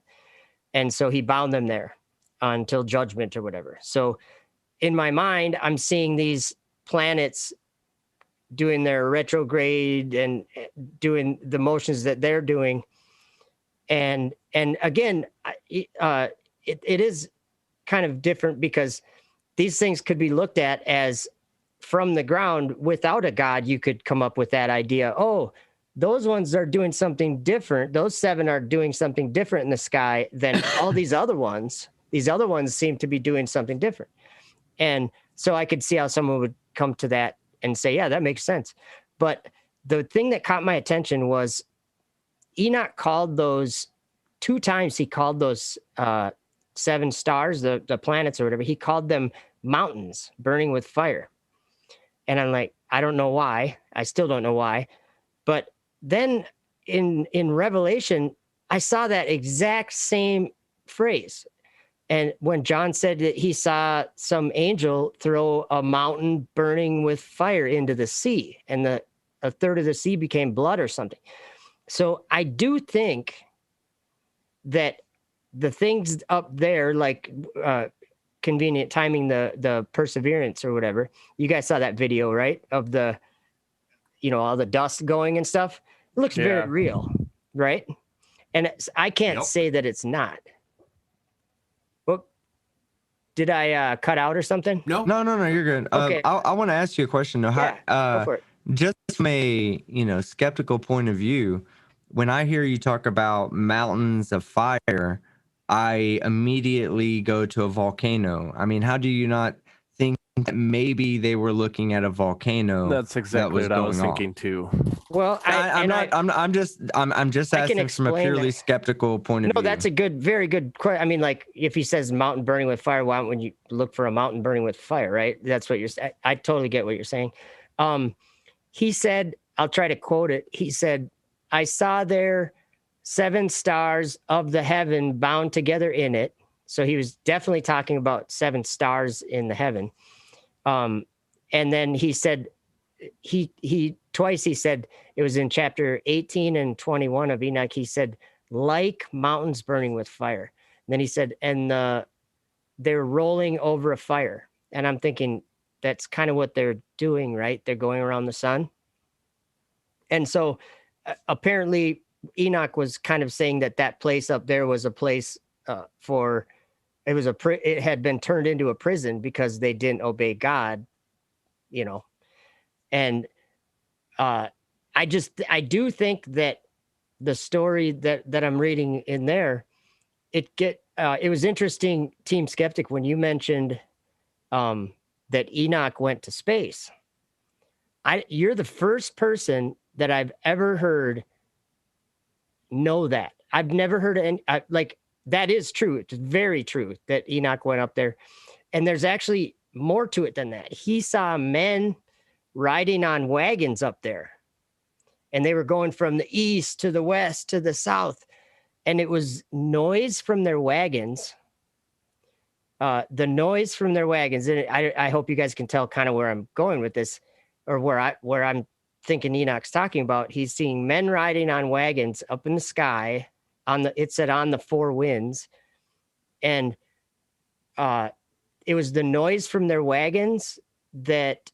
And so he bound them there until judgment or whatever. So in my mind, I'm seeing these planets doing their retrograde and doing the motions that they're doing. And again, it is kind of different because these things could be looked at as from the ground. Without a God, you could come up with that idea. Oh, those ones are doing something different. Those 7 are doing something different in the sky than all these other ones. These other ones seem to be doing something different. And so I could see how someone would come to that and say, yeah, that makes sense. But the thing that caught my attention was Enoch called those 2 times. He called those 7 stars, the planets or whatever, he called them mountains burning with fire. And I'm like, I don't know why. I still don't know why. But then in Revelation, I saw that exact same phrase. And when John said that he saw some angel throw a mountain burning with fire into the sea, and a third of the sea became blood or something. So I do think that the things up there, like convenient timing, the perseverance or whatever, you guys saw that video, right? Of the, all the dust going and stuff. It looks very real, right? And I can't say that it's not. Did I cut out or something? No, you're good. Okay. I want to ask you a question though. Go for it. Just from a skeptical point of view, when I hear you talk about mountains of fire, I immediately go to a volcano. I mean, how do you not think that maybe they were looking at a volcano? That's exactly what I was thinking too. Well, I'm just asking from a purely skeptical point of view. No, that's a very good question. I mean, like if he says mountain burning with fire, why wouldn't you look for a mountain burning with fire, right? That's what you're saying. I totally get what you're saying. He said, I'll try to quote it. He said, I saw there 7 stars of the heaven bound together in it. So he was definitely talking about 7 stars in the heaven. And then he said, he twice he said, it was in chapter 18 and 21 of Enoch. He said, like mountains burning with fire. And then he said, and they're rolling over a fire. And I'm thinking that's kind of what they're doing, right? They're going around the sun. And so apparently Enoch was kind of saying that place up there was a place it had been turned into a prison because they didn't obey God, and I do think that the story that I'm reading in there, it was interesting, Team Skeptic, when you mentioned that Enoch went to space. You're the first person that I've ever heard know that. I've never heard any, that is true. It's very true that Enoch went up there. And there's actually more to it than that. He saw men riding on wagons up there. And they were going from the east to the west to the south. And it was noise from their wagons. The noise from their wagons. And I hope you guys can tell kind of where I'm going with this, or where I'm thinking Enoch's talking about. He's seeing men riding on wagons up in the sky. It said on the 4 winds, and it was the noise from their wagons that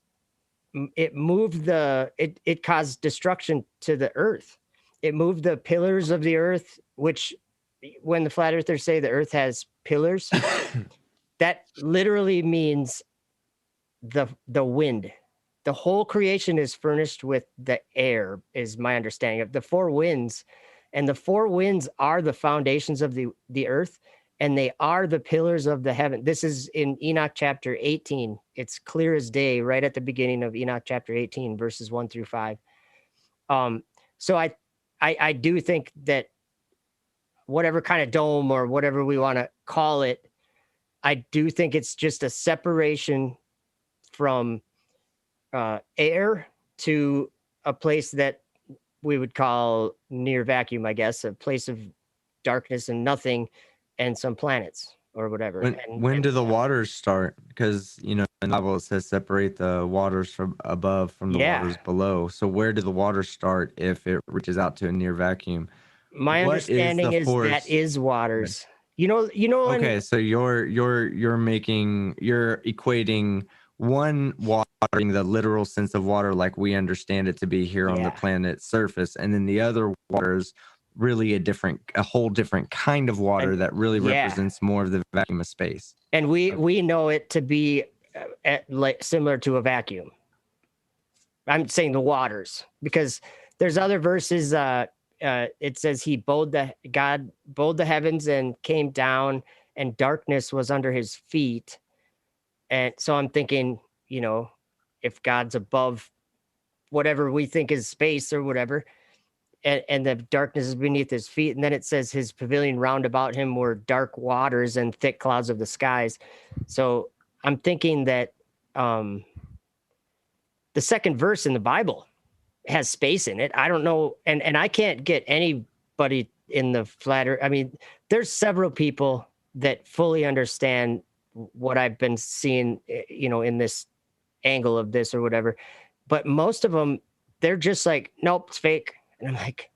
it moved it caused destruction to the earth. It moved the pillars of the earth, which when the flat earthers say the earth has pillars, that literally means the wind. The whole creation is furnished with the air, is my understanding of the 4 winds. And the 4 winds are the foundations of the earth, and they are the pillars of the heaven. This is in Enoch chapter 18. It's clear as day, right at the beginning of Enoch chapter 18, verses 1 through 5. So I do think that whatever kind of dome or whatever we want to call it, I do think it's just a separation from air to a place that we would call near vacuum, I guess, a place of darkness and nothing and some planets or whatever. When do the waters start? Because, in the Bible it says separate the waters from above from the waters below. So where do the waters start if it reaches out to a near vacuum? My understanding is that is waters. Okay, so you're equating one watering the literal sense of water like we understand it to be here on the planet's surface, and then the other waters really a whole different kind of water that really represents more of the vacuum of space. And we know it to be similar to a vacuum. I'm saying the waters, because there's other verses. It says God bowed the heavens and came down, and darkness was under his feet. And so I'm thinking, if God's above whatever we think is space or whatever, and the darkness is beneath his feet. And then it says his pavilion round about him were dark waters and thick clouds of the skies. So I'm thinking that the second verse in the Bible has space in it. I don't know. And I can't get anybody in the flat earth. I mean, there's several people that fully understand what I've been seeing, in this angle of this or whatever. But most of them, they're just like, nope, it's fake. And I'm like,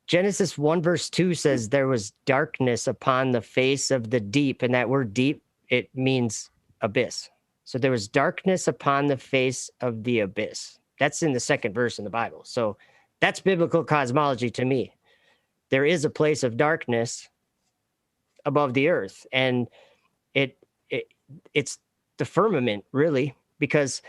Genesis 1 verse 2 says there was darkness upon the face of the deep. And that word deep, it means abyss. So there was darkness upon the face of the abyss. That's in the second verse in the Bible. So that's biblical cosmology to me. There is a place of darkness above the earth. And it's the firmament, really, because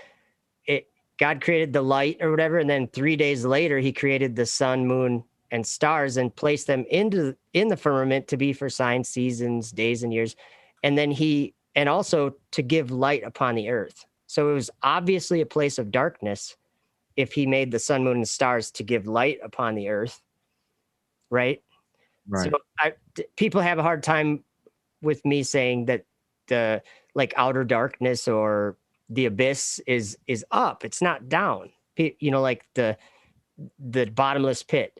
God created the light or whatever, and then 3 days later he created the sun, moon, and stars and placed them in the firmament to be for signs, seasons, days, and years. And then and also to give light upon the earth. So it was obviously a place of darkness if he made the sun, moon, and stars to give light upon the earth, right? Right. So people have a hard time with me saying that the outer darkness or the abyss is up. It's not down. Like the bottomless pit.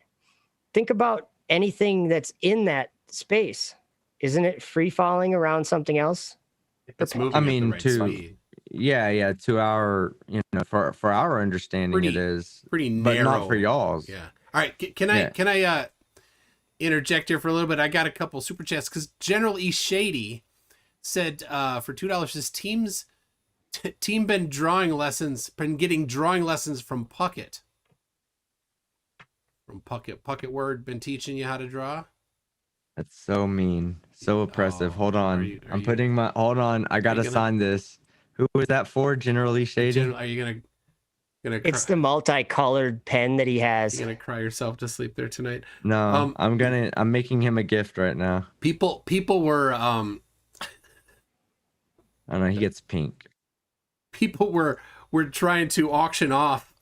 Think about anything that's in that space. Isn't it free falling around something else? It's moving I at the mean, right speed. Yeah, to our, for our understanding, it is pretty narrow, but not for y'all's. Yeah. All right. Can I interject here for a little bit? I got a couple super chats because General E. Shady said for $2, his team been getting drawing lessons from Puckett. From Puckett Word been teaching you how to draw. That's so mean, so oppressive. Hold on, hold on. I gotta sign this. Who is that for? General E. Shady? Are you gonna? It's the multicolored pen that he has. You gonna cry yourself to sleep there tonight? No, I'm making him a gift right now. People were I don't know. He gets pink. People were trying to auction off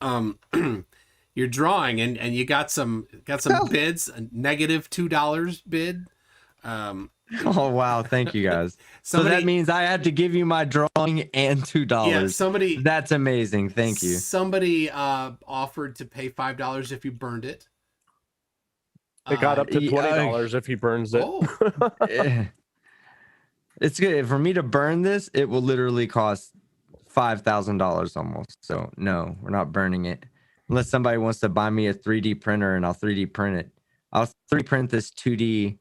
your drawing, and you got some bids, a negative $2 bid. Oh wow, thank you guys. So that means I had to give you my drawing and $2. Yeah, that's amazing. Thank you. Somebody offered to pay $5 if you burned it. It got up to $20 if he burns it. Oh. It's good for me to burn this. It will literally cost $5,000 almost. So no, we're not burning it. Unless somebody wants to buy me a 3D printer and I'll 3D print it. I'll 3D print this 2D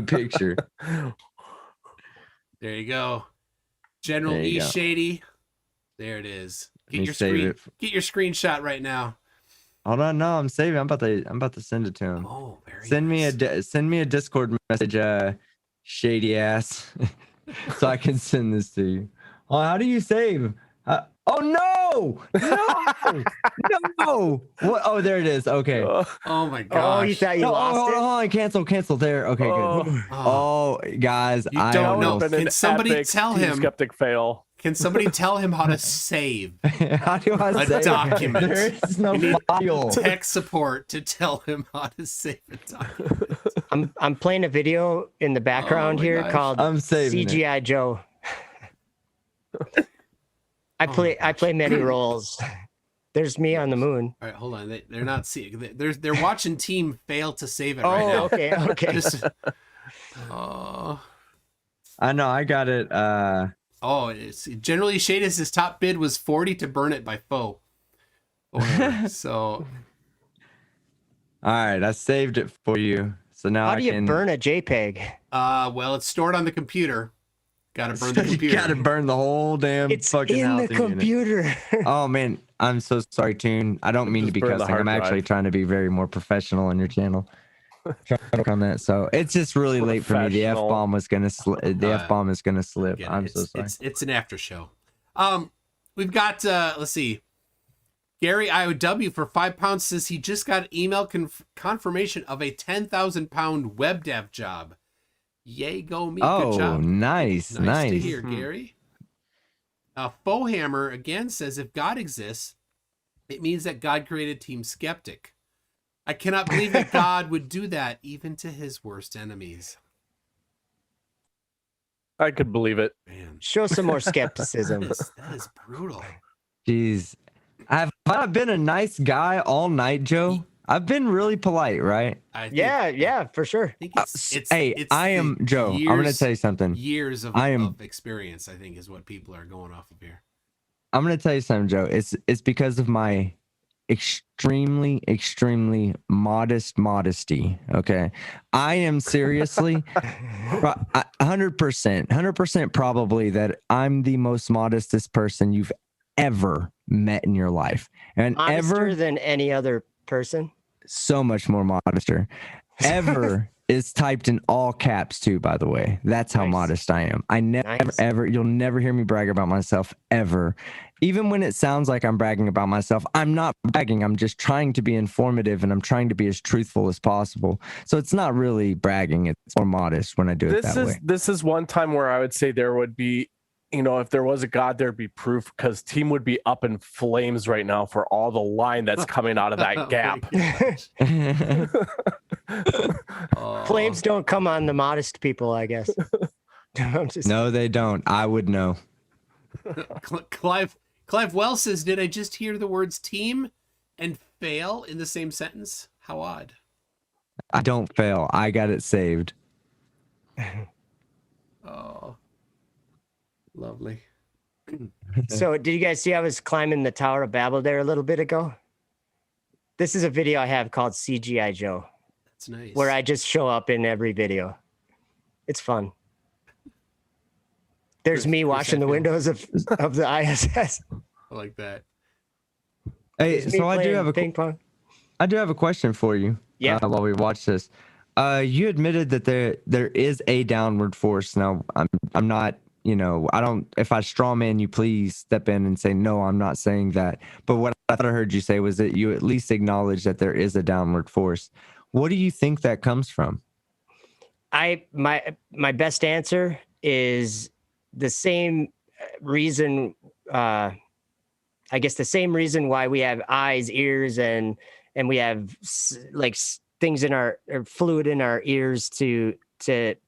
picture. There you go. General E. Shady. There it is. Get your screenshot right now. Hold on, no, I'm saving. I'm about to send it to him. Oh, very send nice. me a Discord message, shady ass, so I can send this to you. Oh, how do you save? Oh no! No! What? Oh, there it is. Okay. Oh my gosh. Oh, you thought you lost it? Hold on, cancel there. Okay, good. Oh, guys, I don't know. Can somebody tell him? Skeptic fail. Can somebody tell him how to save how do I a save document? There is no file. Tech support to tell him how to save a document. I'm playing a video in the background my here gosh. called I'm saving it. CGI Joe. I play many roles. There's me on the moon. All right, hold on. They're not seeing. They're watching team fail to save it right Oh, now. okay. Just, oh, I know. I got it. it's generally Shadis' top bid was 40 to burn it by foe. So, All right. I saved it for you. So now How I do you can burn a JPEG? well, it's stored on the computer. Got to burn the You computer. got to burn the whole damn It's fucking in the housing unit. computer. Oh man, I'm so sorry, Toon. I don't mean to Just be burn the cussing. hard I'm actually drive. trying to be very more professional on your channel. Trying to work on that. So it's just really late for me. The F Professional. bomb was gonna slip. The F bomb is gonna slip. Get it. I'm so sorry. It's an after show. We've got let's see. Gary IOW for £5 says he just got email confirmation of a 10,000-pound web dev job. Yay, go me! Good Oh, job. nice. To hear, Gary. Fohammer again says if God exists, it means that God created Team Skeptic. I cannot believe that God would do that even to his worst enemies. I could believe it. Man, Show some more skepticism. that is brutal. Jeez, have I been a nice guy all night, Joe? I've been really polite, right? I think, Yeah, for sure. I think it's Hey, I am the Joe. I'm gonna tell you something. Years of, I am- of experience, I think, is what people are going off of here. I'm gonna tell you something, Joe. It's because of my extremely modesty. Okay, I am seriously 100% probably that I'm the most modestest person you've ever met in your life, and Modester than any other person. so much more modester. Ever is typed in all caps too, by the way. That's how Nice. modest I am. I never Nice. ever, you'll never hear me brag about myself ever. Even when it sounds like I'm bragging about myself, I'm not bragging. I'm just trying to be informative and I'm trying to be as truthful as possible. So it's not really bragging. It's more modest when I do it that way. This is one time where I would say there would be, if there was a God, there'd be proof, because team would be up in flames right now for all the line that's coming out of Oh that my gap. gosh. Oh. Flames don't come on the modest people, I guess. I'm just, No, they don't. I would know. Clive Wells says, did I just hear the words team and fail in the same sentence? How odd. I don't fail. I got it saved. Oh, lovely. So did you guys see I was climbing the Tower of Babel there a little bit ago? This is a video I have called CGI Joe, That's nice. where I just show up in every video. It's fun. There's me washing the windows of the ISS. I like that. Hey, There's me so I do playing have a ping pong. I do have a question for you. Yeah. While we watch this, you admitted that there is a downward force. Now, I'm not. I don't. If I straw man you, please step in and say no. I'm not saying that. But what I thought I heard you say was that you at least acknowledge that there is a downward force. What do you think that comes from? My best answer is the same reason. I guess the same reason why we have eyes, ears, and we have things in our fluid in our ears to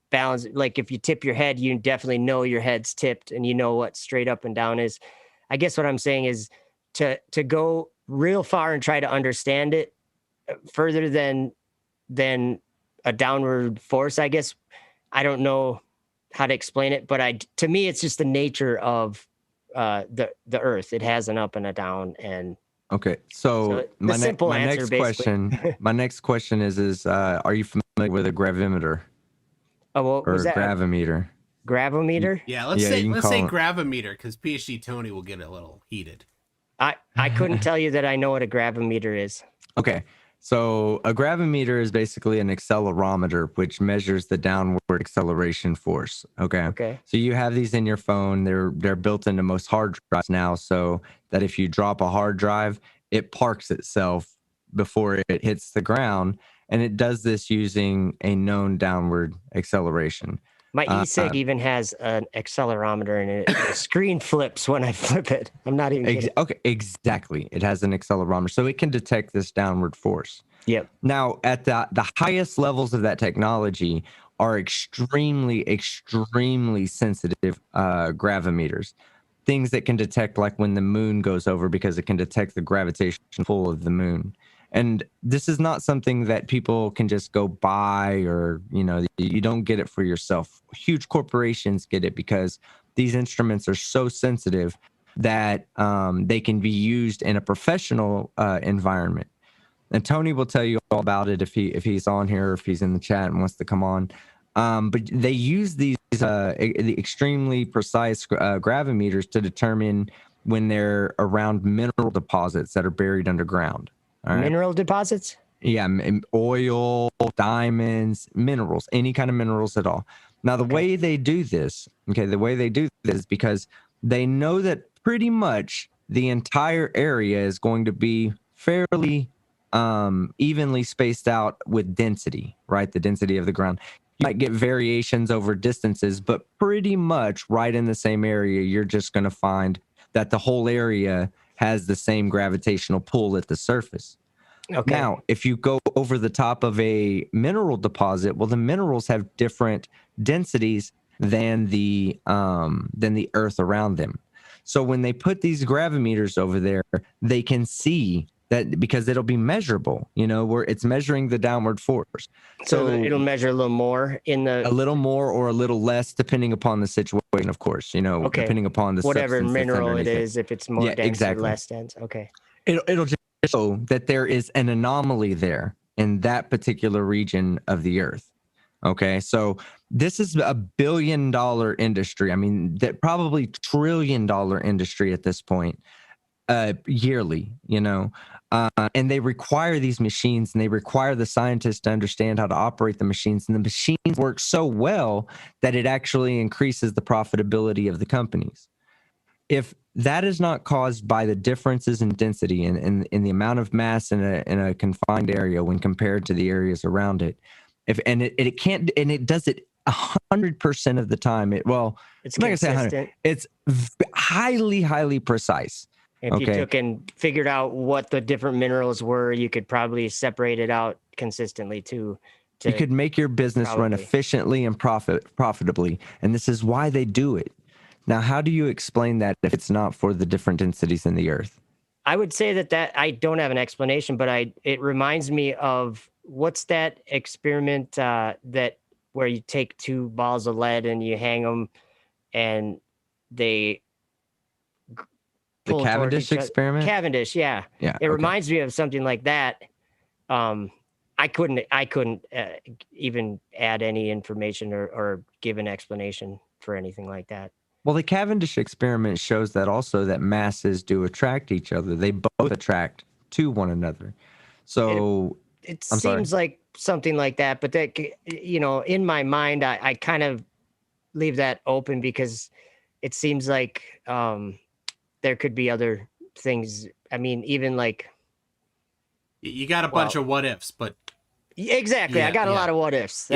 balance. Like if you tip your head, you definitely know your head's tipped and you know what straight up and down is. I guess what I'm saying is to go real far and try to understand it further than a downward force. I guess I don't know how to explain it, but to me, it's just the nature of the earth. It has an up and a down, and Okay, so the simple answer, my next question is are you familiar with a gravimeter oh, what or was that? gravimeter? Gravimeter? Yeah, let's Yeah, say you can call it- gravimeter, because PhD Tony will get a little heated. I couldn't tell you that I know what a gravimeter is. Okay, so a gravimeter is basically an accelerometer which measures the downward acceleration force. Okay. Okay. So you have these in your phone. They're built into most hard drives now, so that if you drop a hard drive, it parks itself before it hits the ground, and it does this using a known downward acceleration. My e-cig even has an accelerometer and it the screen flips when I flip it. I'm not even kidding. Okay, exactly. It has an accelerometer, so it can detect this downward force. Yep. Now, at the highest levels of that technology are extremely sensitive gravimeters, things that can detect like when the moon goes over, because it can detect the gravitational pull of the moon. And this is not something that people can just go buy, or you don't get it for yourself. Huge corporations get it because these instruments are so sensitive that they can be used in a professional environment. And Tony will tell you all about it if he's on here, or if he's in the chat and wants to come on. But they use these the extremely precise gravimeters to determine when they're around mineral deposits that are buried underground. All right? Mineral deposits? Yeah, oil, diamonds, minerals, any kind of minerals at all. Now, the way they do this, is because they know that pretty much the entire area is going to be fairly evenly spaced out with density, right? The density of the ground. You might get variations over distances, but pretty much right in the same area, you're just going to find that the whole area has the same gravitational pull at the surface. Okay. Now, if you go over the top of a mineral deposit, well, the minerals have different densities than the earth around them. So when they put these gravimeters over there, they can see that, because it'll be measurable, where it's measuring the downward force. So it'll measure a little more a little more or a little less, depending upon the situation, of course, depending upon the whatever substance mineral it underneath is, if it's more dense or less dense. Okay. It'll just show that there is an anomaly there in that particular region of the earth. Okay, so this is a $1 billion industry. I mean, that probably $1 trillion industry at this point, yearly, and they require these machines, and they require the scientists to understand how to operate the machines. And the machines work so well that it actually increases the profitability of the companies. If that is not caused by the differences in density and in the amount of mass in a confined area when compared to the areas around it, it can't, and it does it 100% of the time. It's I'm not gonna say 100. It's highly precise. If you took and figured out what the different minerals were, you could probably separate it out consistently too. You could make your business run efficiently and profitably, and this is why they do it. Now, how do you explain that if it's not for the different densities in the earth? I would say that I don't have an explanation, but it reminds me of, what's that experiment that where you take two balls of lead and you hang them and they the Cavendish experiment? Cavendish, yeah. Yeah. It reminds me of something like that. I couldn't even add any information or give an explanation for anything like that. Well, the Cavendish experiment shows that also that masses do attract each other. They both attract to one another. So it seems like something like that, but that, in my mind, I kind of leave that open, because it seems like there could be other things. I mean, even like, you got a bunch of what ifs, but exactly, I got a lot of what ifs.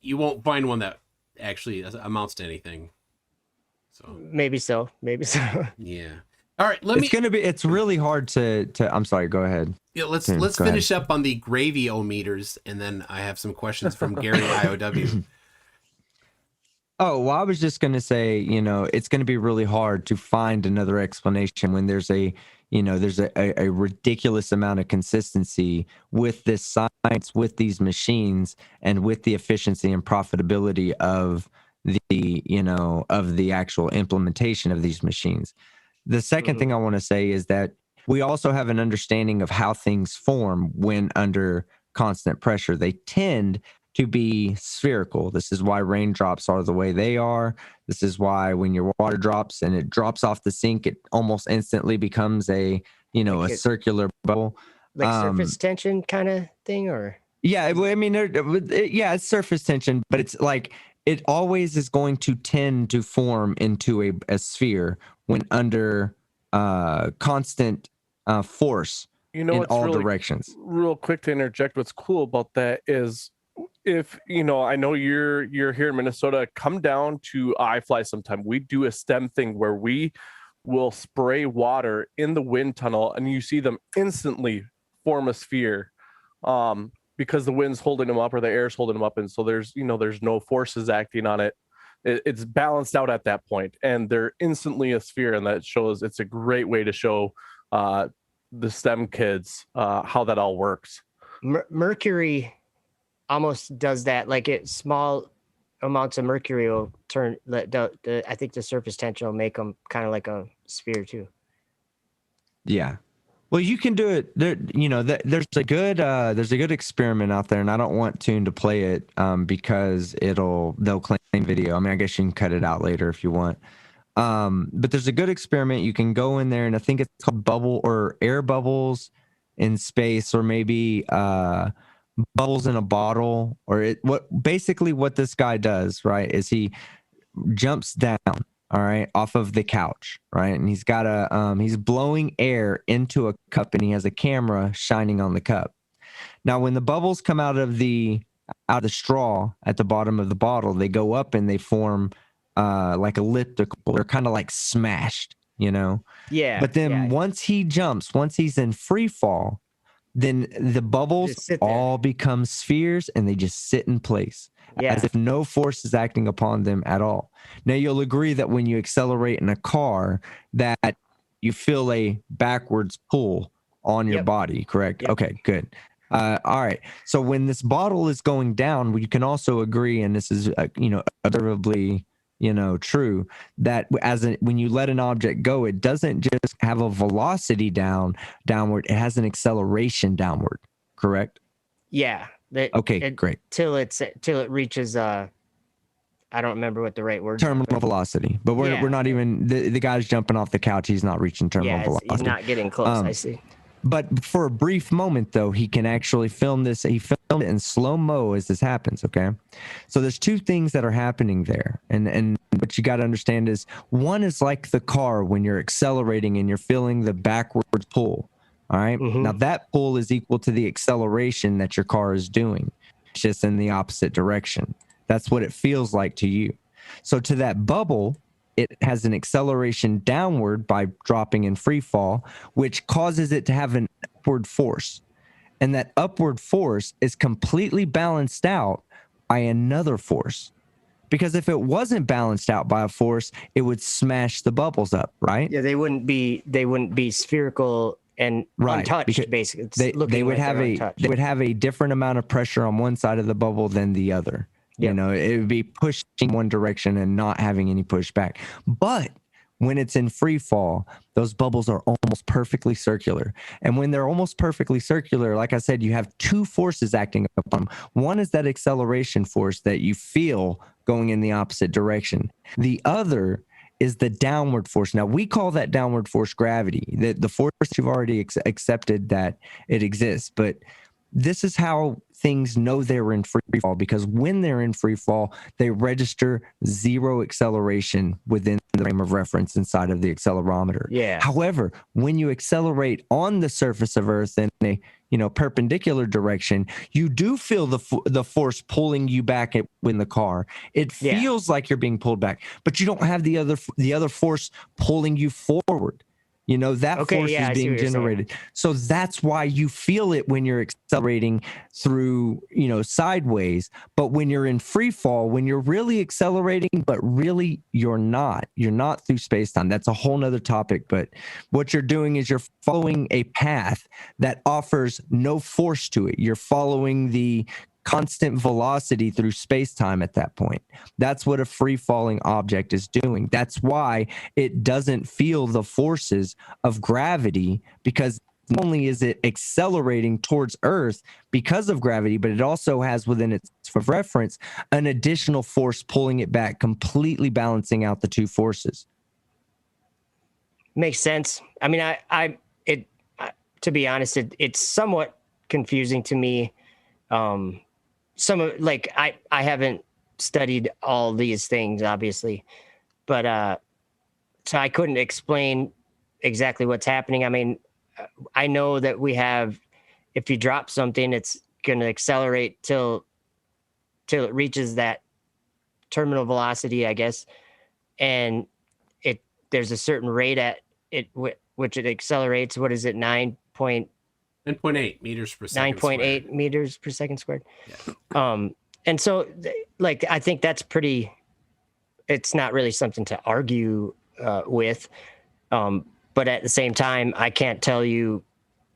You won't find one that actually amounts to anything. So maybe so. Yeah. All right. It's really hard to. I'm sorry. Go ahead. Yeah. Let's finish up on the graviometers, and then I have some questions from Gary IOW. Oh, well, I was just going to say, it's going to be really hard to find another explanation when there's a ridiculous amount of consistency with this science, with these machines, and with the efficiency and profitability of the actual implementation of these machines. The second thing I want to say is that we also have an understanding of how things form when under constant pressure. They tend to be spherical. This is why raindrops are the way they are. This is why when your water drops and it drops off the sink, it almost instantly becomes a circular bubble. Like surface tension kind of thing, or? Yeah, I mean, it's surface tension, but it's like it always is going to tend to form into a sphere when under constant force in all directions. Real quick to interject, what's cool about that is if you know, I know you're here in Minnesota, come down to iFly sometime. We do a STEM thing where we will spray water in the wind tunnel and you see them instantly form a sphere, because the wind's holding them up or the air's holding them up, and so there's no forces acting on it. It's balanced out at that point, and they're instantly a sphere, and that shows it's a great way to show the STEM kids how that all works. Mercury almost does that. Like small amounts of mercury will turn I think the surface tension will make them kind of like a sphere too. Yeah. Well, you can do it. There, there's a good experiment out there, and I don't want Tune to play it because they'll claim video. I mean, I guess you can cut it out later if you want. But there's a good experiment. You can go in there, and I think it's called bubble or air bubbles in space, or maybe bubbles in a bottle, or basically what this guy does, right, is he jumps down, all right, off of the couch, right, and he's got he's blowing air into a cup, and he has a camera shining on the cup. Now, when the bubbles come out of the straw at the bottom of the bottle, they go up and they form like elliptical. They're kind of like smashed, Yeah. But then once he's in free fall, then the bubbles all become spheres and they just sit in place as if no force is acting upon them at all. Now, you'll agree that when you accelerate in a car, that you feel a backwards pull on your body, correct? Yep. Okay, good. All right. So when this bottle is going down, we can also agree, and this is, observably, true, that when you let an object go, it doesn't just have a velocity downward. It has an acceleration downward, correct? Yeah. Great. Till it reaches, I don't remember what the right word. Terminal velocity, but we're not even, the guy's jumping off the couch. He's not reaching terminal velocity. He's not getting close. I see. But for a brief moment, though, he can actually film this. He filmed it in slow-mo as this happens, okay? So there's two things that are happening there. And what you got to understand is, one is like the car when you're accelerating and you're feeling the backwards pull, all right? Mm-hmm. Now, that pull is equal to the acceleration that your car is doing, just in the opposite direction. That's what it feels like to you. So to that bubble, it has an acceleration downward by dropping in free fall, which causes it to have an upward force. And that upward force is completely balanced out by another force. Because if it wasn't balanced out by a force, it would smash the bubbles up, right? Yeah, they wouldn't be spherical and untouched, basically. They would have a different amount of pressure on one side of the bubble than the other. Yep. It would be pushing one direction and not having any pushback. But when it's in free fall, those bubbles are almost perfectly circular. And when they're almost perfectly circular, like I said, you have two forces acting upon them. One is that acceleration force that you feel going in the opposite direction. The other is the downward force. Now, we call that downward force gravity. The force, you've already accepted that it exists. But this is how things know they're in free fall, because when they're in free fall, they register zero acceleration within the frame of reference inside of the accelerometer. Yeah. However, when you accelerate on the surface of Earth in a perpendicular direction, you do feel the force pulling you back in the car. It feels like you're being pulled back, but you don't have the other force pulling you forward. That force is being generated. So that's why you feel it when you're accelerating through, sideways. But when you're in free fall, when you're really accelerating, but really you're not through space-time. That's a whole nother topic. But what you're doing is you're following a path that offers no force to it. You're following the constant velocity through space-time at that point. That's what a free-falling object is doing. That's why it doesn't feel the forces of gravity, because not only is it accelerating towards Earth because of gravity, but it also has within its reference an additional force pulling it back, completely balancing out the two forces. Makes sense. I mean, to be honest, it's somewhat confusing to me. I haven't studied all these things, obviously, but so I couldn't explain exactly what's happening. I mean, I know that if you drop something, it's going to accelerate till till it reaches that terminal velocity, I guess, and there's a certain rate at it which it accelerates. What is it? 9.8 meters per second. 9.8 meters per second squared. Yeah. And so like I think that's pretty. It's not really something to argue with, but at the same time, I can't tell you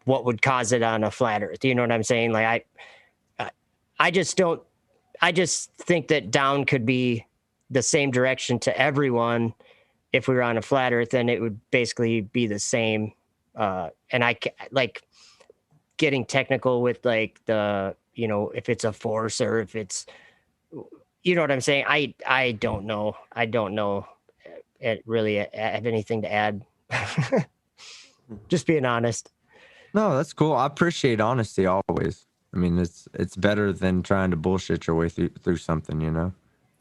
what would cause it on a flat Earth. You know what I'm saying? Like I just don't. I just think that down could be the same direction to everyone. If we were on a flat Earth, then it would basically be the same. And I like getting technical with like the, you know, if it's a force or if it's, you know what I'm saying? I don't know. I don't know. It really have anything to add. Just being honest. No, that's cool. I appreciate honesty always. I mean, it's better than trying to bullshit your way through something, you know?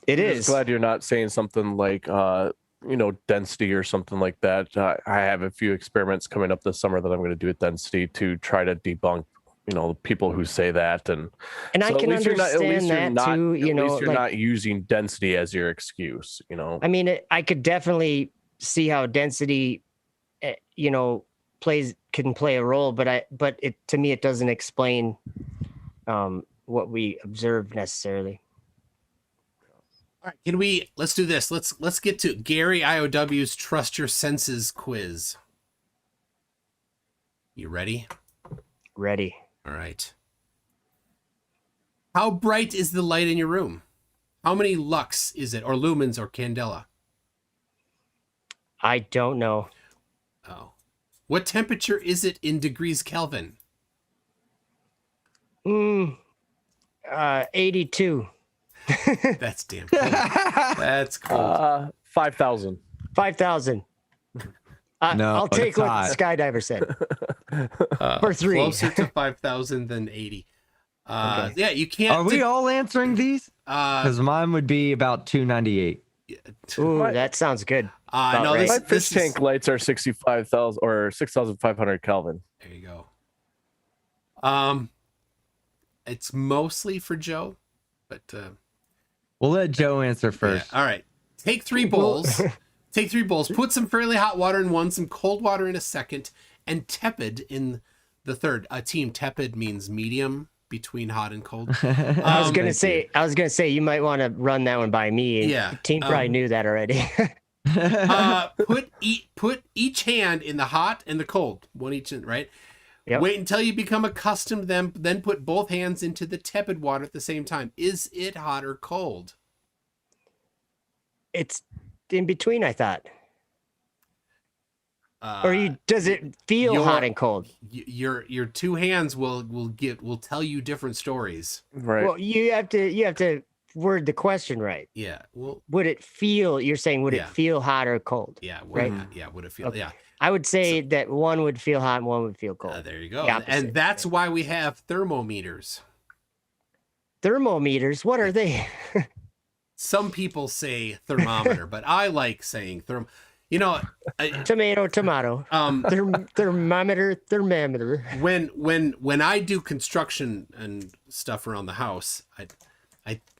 It I'm is. just glad you're not saying something like, you know, density or something like that. I have a few experiments coming up this summer that I'm going to do with density to try to debunk, you know, people who say that. And I so can understand that too. You know, at least you're like, not using density as your excuse, you know? I mean, I could definitely see how density, you know, can play a role, but to me, it doesn't explain what we observe necessarily. All right, let's do this. Let's get to Gary IOW's Trust Your Senses quiz. You ready? Ready. All right. How bright is the light in your room? How many lux is it, or lumens, or candela? I don't know. Oh. What temperature is it in degrees Kelvin? 82. That's damn cold. That's cold. 5,000. 5,000. No, I'll take that's what hot. Skydiver said. For 3. Closer to 5,000 than 80. Okay. Yeah, you can't. Are we all answering these? Because mine would be about 298. Ooh, that sounds good. No, right. My this fish tank lights are 65,000 or 6,500 Kelvin. There you go. It's mostly for Joe, but We'll let Joe answer first. yeah. All right. Take 3 bowls. Take 3 bowls. Put some fairly hot water in one, some cold water in a second, and tepid in the third. Team tepid means medium between hot and cold. I was gonna say you might want to run that one by me. Yeah, Team probably knew that already. Put each hand in the hot and the cold, one each, right? Yep. Wait until you become accustomed to them, then put both hands into the tepid water at the same time. Is it hot or cold? It's in between, I thought. Does it feel hot and cold? Your 2 hands will tell you different stories. Right. Well, you have to word the question right. Yeah. Well. Would it feel? You're saying would Yeah. it feel hot or cold? Yeah. Right. Yeah. Would it feel? Okay. Yeah. I would say that one would feel hot and one would feel cold. There you go. The opposite. And that's why we have thermometers. Thermometers. What are they? Some people say thermometer, but I like saying You know, Tomato. Thermometer. when I do construction and stuff around the house,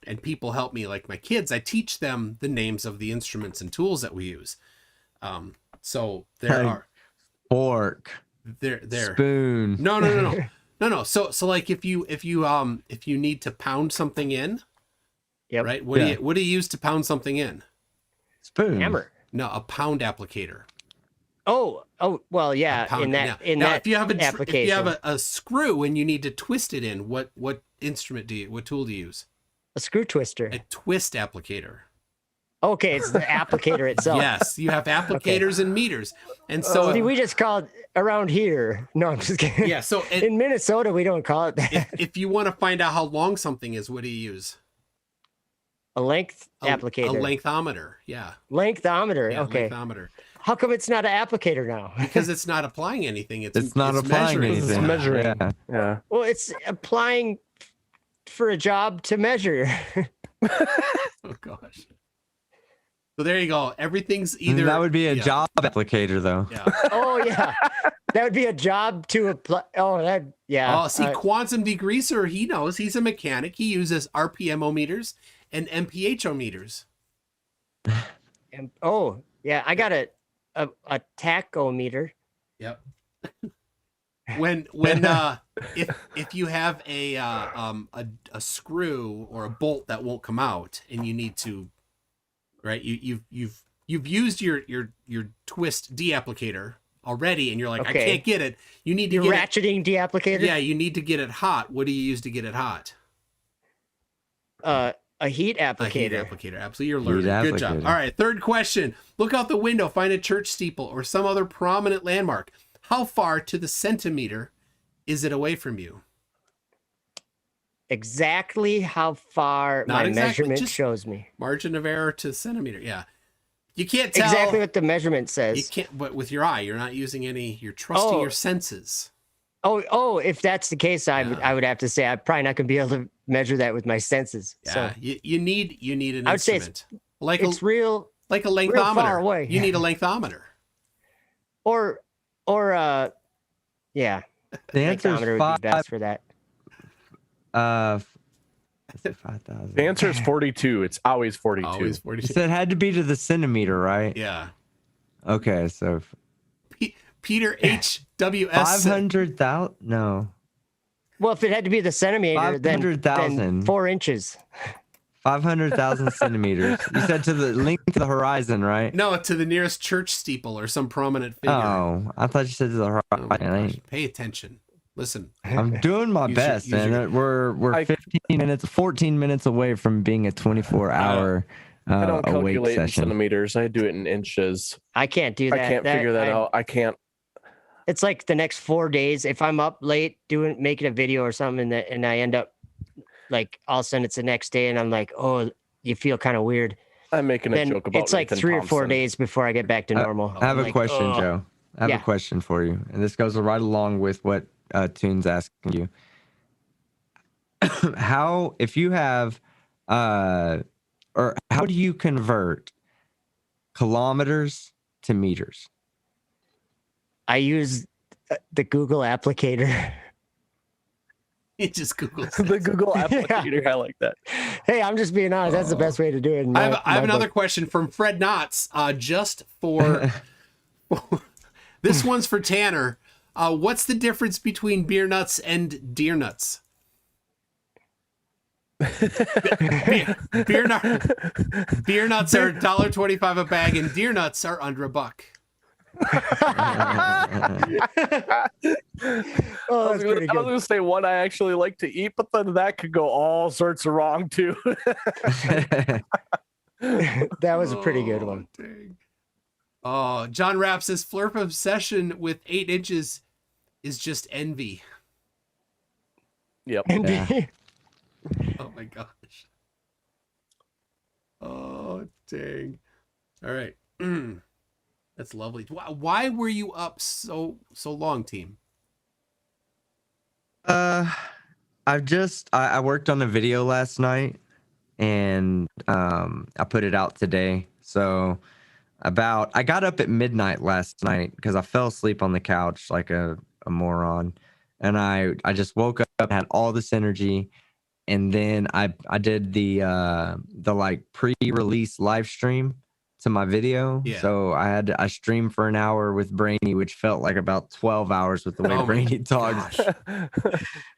and people help me, like my kids, I teach them the names of the instruments and tools that we use. So there are fork, there spoon. No. So like if you need to pound something in, Yep. right? What do you use to pound something in? Spoon. Hammer. No, a pound applicator. Oh, well, yeah. If you have application, a screw and you need to twist it in, what what tool do you use? a screw twister. A twist applicator. Okay, it's the applicator itself. Yes, you have applicators and meters, and so See, we just call it around here. No, I'm just kidding. yeah. So In Minnesota, we don't call it that. if you want to find out how long something is, what do you use? A length applicator. A lengthometer. Yeah. Lengthometer. Yeah, okay. Lengthometer. How come it's not an applicator now? Because it's not applying anything. It's not applying measuring. anything. It's measuring. Yeah. Well, it's applying for a job to measure. Oh gosh. So there you go. Everything's either That would be a job applicator, though. Yeah. Oh yeah. that would be a job to apply. Oh, that yeah. Oh, see, Quantum Degreaser, he knows. He's a mechanic. He uses RPM-o-meters and MPH-o-meters. Oh, yeah. I got a tachometer. Yep. When if you have a screw or a bolt that won't come out and you need to, right? You've used your twist deapplicator already and you're like, Okay. I can't get it. You need to Your get ratcheting deapplicator. Yeah, you need to get it hot. What do you use to get it hot? A heat applicator. A heat applicator. Absolutely, you're learning. Heat Good job. applicator. All right, third question. Look out the window, find a church steeple or some other prominent landmark. How far to the centimeter is it away from you? Exactly how far Not my exactly, measurement just shows me. Margin of error to centimeter. Yeah. You can't tell. Exactly what the measurement says. You can't, but with your eye, you're not using any, you're trusting your senses. Oh, if that's the case, I would have to say I'm probably not going to be able to measure that with my senses. Yeah, So you need an I would say instrument. Like it's real like a lengthometer. real far away. You need a lengthometer. or yeah. The answer Lengthometer is would be best for that. 5,000. The answer is 42. It's always 42. Always You 42. said it had to be to the centimeter, right? Yeah. Okay, so Peter HWS. 500,000? No. Well, if it had to be the centimeter, then 500,000. 4 inches. 500,000 centimeters. You said to the length of the horizon, right? No, to the nearest church steeple or some prominent figure. Oh, I thought you said to the Oh horizon. my I gosh. ain't- Pay attention. Listen. I'm doing my Use best, your- use man. your- We're 14 minutes away from being a 24-hour I don't awake calculate in session. centimeters. I do it in inches. I can't do that. I can't figure that out. I can't. It's like the next 4 days. If I'm up late making a video or something and I end up like all of a sudden it's the next day and I'm like, oh, you feel kind of weird. I'm making a Then joke about it's like Nathan 3 or 4 Thompson. days before I get back to normal. I have I'm a like, question, "Ugh." Joe. I have Yeah. a question for you, and this goes right along with what Toon's asking you. How, if you have, or how do you convert kilometers to meters? I use the Google applicator. It just Googles. The Google applicator. I like that. Hey, I'm just being honest. That's the best way to do it. in I my have another book. question from Fred Knotts, just for this one's for Tanner. What's the difference between beer nuts and deer nuts? Beer nuts are $1.25 a bag, and deer nuts are under $1. Oh, I that's was pretty gonna good. say one I actually like to eat, but then that could go all sorts of wrong too. That was a pretty good one. Dang. Oh, John Rapp says Flurp obsession with 8 inches is just envy. Yep. Yeah. Oh my gosh. Oh dang. All right. That's lovely. Why were you up so long, team? I worked on a video last night and I put it out today. So I got up at midnight last night because I fell asleep on the couch like a moron. And I just woke up and had all this energy. And then I did the like pre-release live stream to my video. Yeah. So I streamed for an hour with Brainy, which felt like about 12 hours with the way Oh my Brainy talked.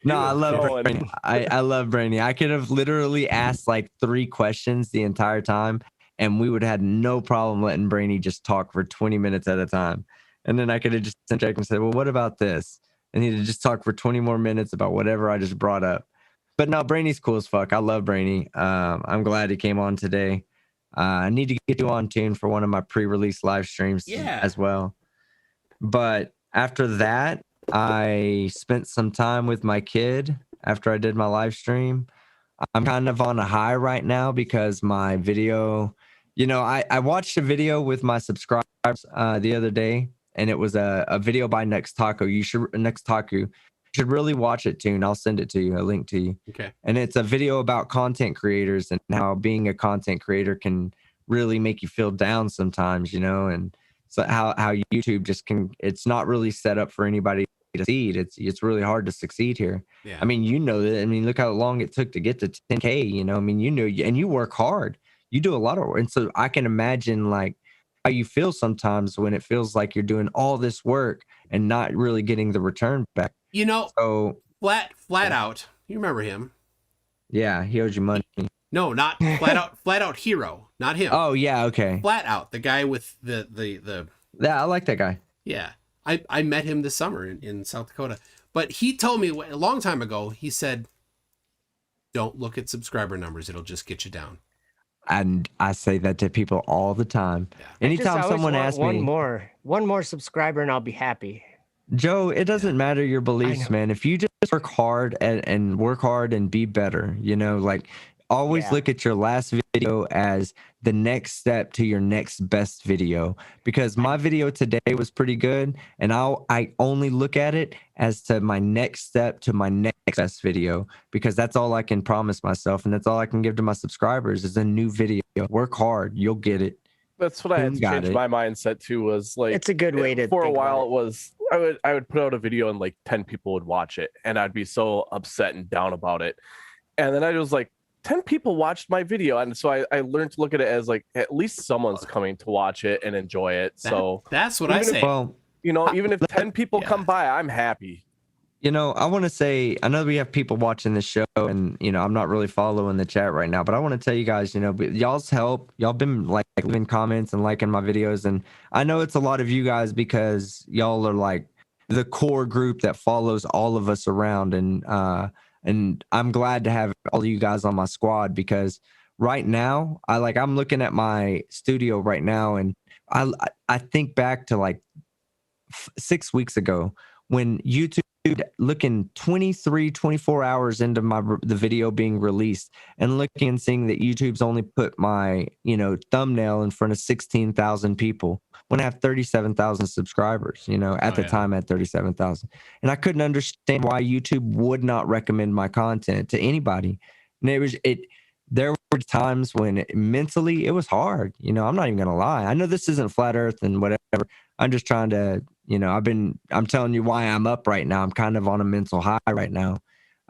No, I love going. Brainy. I love Brainy. I could have literally asked like 3 questions the entire time, and we would have had no problem letting Brainy just talk for 20 minutes at a time. And then I could have just interjected and said, well, what about this? And he'd just talk for 20 more minutes about whatever I just brought up. But no, Brainy's cool as fuck. I love Brainy. I'm glad he came on today. I need to get you on tune for one of my pre-release live streams as well. But after that, I spent some time with my kid after I did my live stream. I'm kind of on a high right now because my video, I watched a video with my subscribers the other day, and it was a video by Next Taco. You should really watch it, Tune. I'll send it to you, a link to you. Okay. And it's a video about content creators and how being a content creator can really make you feel down sometimes, and so how YouTube just can, it's not really set up for anybody to succeed. It's really hard to succeed here. Yeah. I mean, you know that. I mean, look how long it took to get to 10K, you know. I mean, you know, and you work hard. You do a lot of work. And so I can imagine like how you feel sometimes when it feels like you're doing all this work and not really getting the return back. You know, So flat out. You remember him? yeah, he owes you money. No, not flat out hero, not him. Oh yeah, okay. Flat out, the guy with the Yeah, I like that guy. yeah. I met him this summer in South Dakota. But he told me a long time ago, he said, don't look at subscriber numbers. It'll just get you down. And I say that to people all the time. Yeah. Anytime always someone want asks me, one more subscriber and I'll be happy. Joe, it doesn't matter your beliefs, know. man. If you just work hard and work hard and be better, you know, like always look at your last video as the next step to your next best video, because my video today was pretty good. And I only look at it as to my next step to my next best video, because that's all I can promise myself. And that's all I can give to my subscribers is a new video. Work hard. You'll get it. That's what I had to change my mindset to, was like, it's a good way to for a think while about it was I would put out a video and like 10 people would watch it and I'd be so upset and down about it. And then I was like, 10 people watched my video. And so I learned to look at it as like, at least someone's coming to watch it and enjoy it. So that's what I say. Well, you know, even if 10 people come by, I'm happy. you know, I want to say, I know we have people watching the show and, you know, I'm not really following the chat right now, but I want to tell you guys, you know, y'all's help, y'all been like leaving comments and liking my videos. And I know it's a lot of you guys because y'all are like the core group that follows all of us around. And I'm glad to have all of you guys on my squad, because right now I'm looking at my studio right now. And I think back to like 6 weeks ago when YouTube, looking 24 hours into the video being released and looking and seeing that YouTube's only put my, you know, thumbnail in front of 16,000 people when I have 37,000 subscribers, you know, at the time at 37,000. And I couldn't understand why YouTube would not recommend my content to anybody. And there were times when mentally it was hard. You know, I'm not even going to lie. I know this isn't flat earth and whatever. I'm just trying to, you know, I'm telling you why I'm up right now. I'm kind of on a mental high right now.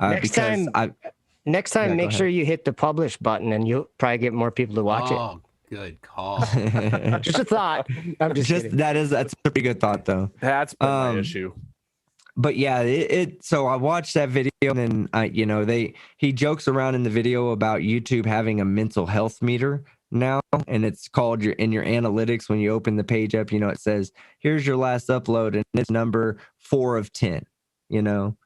Next time, make sure you hit the publish button and you'll probably get more people to watch it. Oh, good call. Just a thought. I'm just kidding. That's a pretty good thought though. That's been my issue. But yeah, so I watched that video and then you know, he jokes around in the video about YouTube having a mental health meter now, and it's called in your analytics. When you open the page up, you know, it says, here's your last upload, and it's number 4 of 10, you know.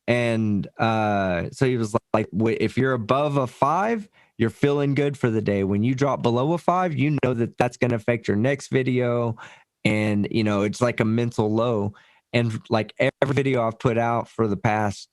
And so he was like, if you're above a 5, you're feeling good for the day. When you drop below a 5, you know that that's going to affect your next video, and you know, it's like a mental low. And like every video I've put out for the past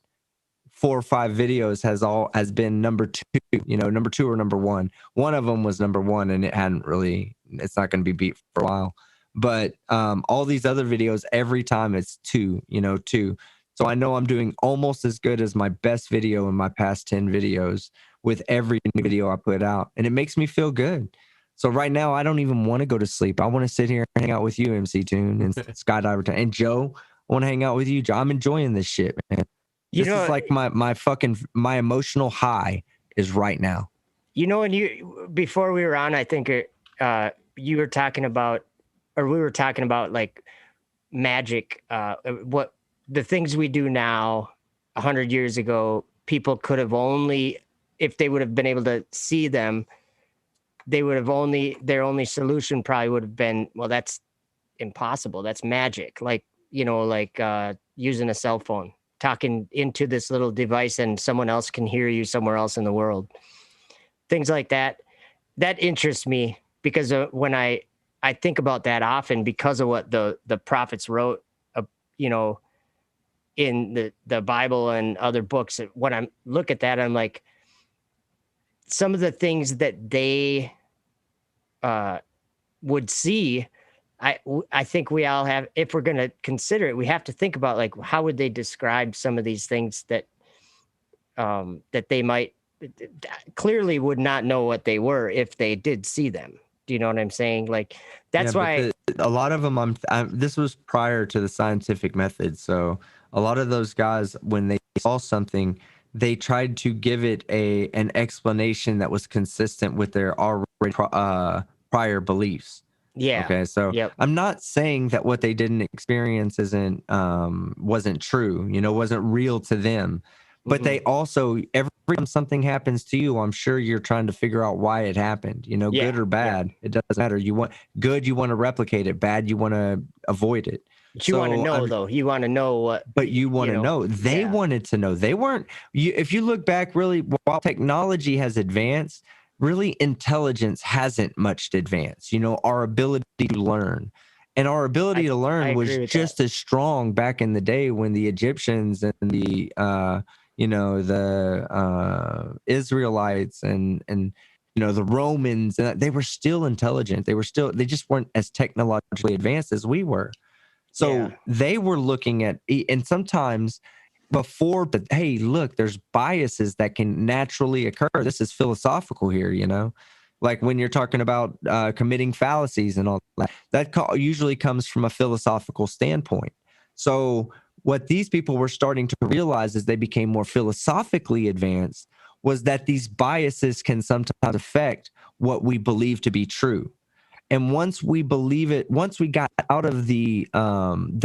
4 or 5 videos has been number 2, you know, number 2 or number 1. One of them was number 1, and it's not going to be beat for a while. But all these other videos, every time it's 2, you know, 2. So I know I'm doing almost as good as my best video in my past 10 videos with every new video I put out. And it makes me feel good. So right now, I don't even want to go to sleep. I want to sit here and hang out with you, MC Tune and Skydiver, and Joe. I want to hang out with you, Joe. I'm enjoying this shit, man. This is like my emotional high is right now. You know, before we were on, I think you were talking about, or we were talking about like magic, what the things we do now 100 years ago, people could have only, if they would have been able to see them, their only solution probably would have been, well, that's impossible. That's magic. Like, you know, like using a cell phone, talking into this little device and someone else can hear you somewhere else in the world. Things like that. That interests me because when I think about that often, because of what the prophets wrote, you know, in the Bible and other books. When I look at that, I'm like, some of the things that they would see, I think we all have, if we're going to consider it, we have to think about like, how would they describe some of these things that that they might clearly would not know what they were if they did see them. Do you know what I'm saying? Like, that's Yeah, why. a lot of them, this was prior to the scientific method. So a lot of those guys, when they saw something, they tried to give it an explanation that was consistent with their already prior beliefs. Yeah. Okay, so Yep. I'm not saying that what they didn't experience wasn't true, wasn't real to them. But they also, every time something happens to you, I'm sure you're trying to figure out why it happened, Yeah, good or bad. It doesn't matter. You want good, you want to replicate it. Bad, you want to avoid it. But you want to So, know, though. You want to know what. But you want to know. They wanted to know. They weren't. If you look back, really, while technology has advanced, really intelligence hasn't much advanced. Our ability to learn. And our ability to learn was just as strong back in the day when the Egyptians and the Israelites and the Romans, they were still intelligent. They just weren't as technologically advanced as we were. So they were looking at, and sometimes before the, hey, look, there's biases that can naturally occur. This is philosophical here, like when you're talking about committing fallacies and all that usually comes from a philosophical standpoint. So what these people were starting to realize as they became more philosophically advanced was that these biases can sometimes affect what we believe to be true. And once we believe it, once we got out of the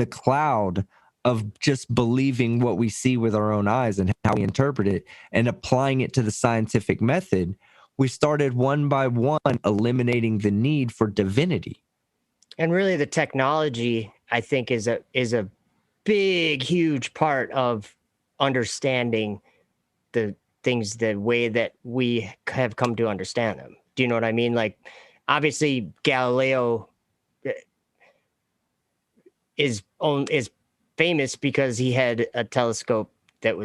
cloud of just believing what we see with our own eyes and how we interpret it and applying it to the scientific method, we started one by one eliminating the need for divinity. And really, the technology, I think, is a big, huge part of understanding the things the way that we have come to understand them. Do you know what I mean? Like, obviously, Galileo is famous because he had a telescope that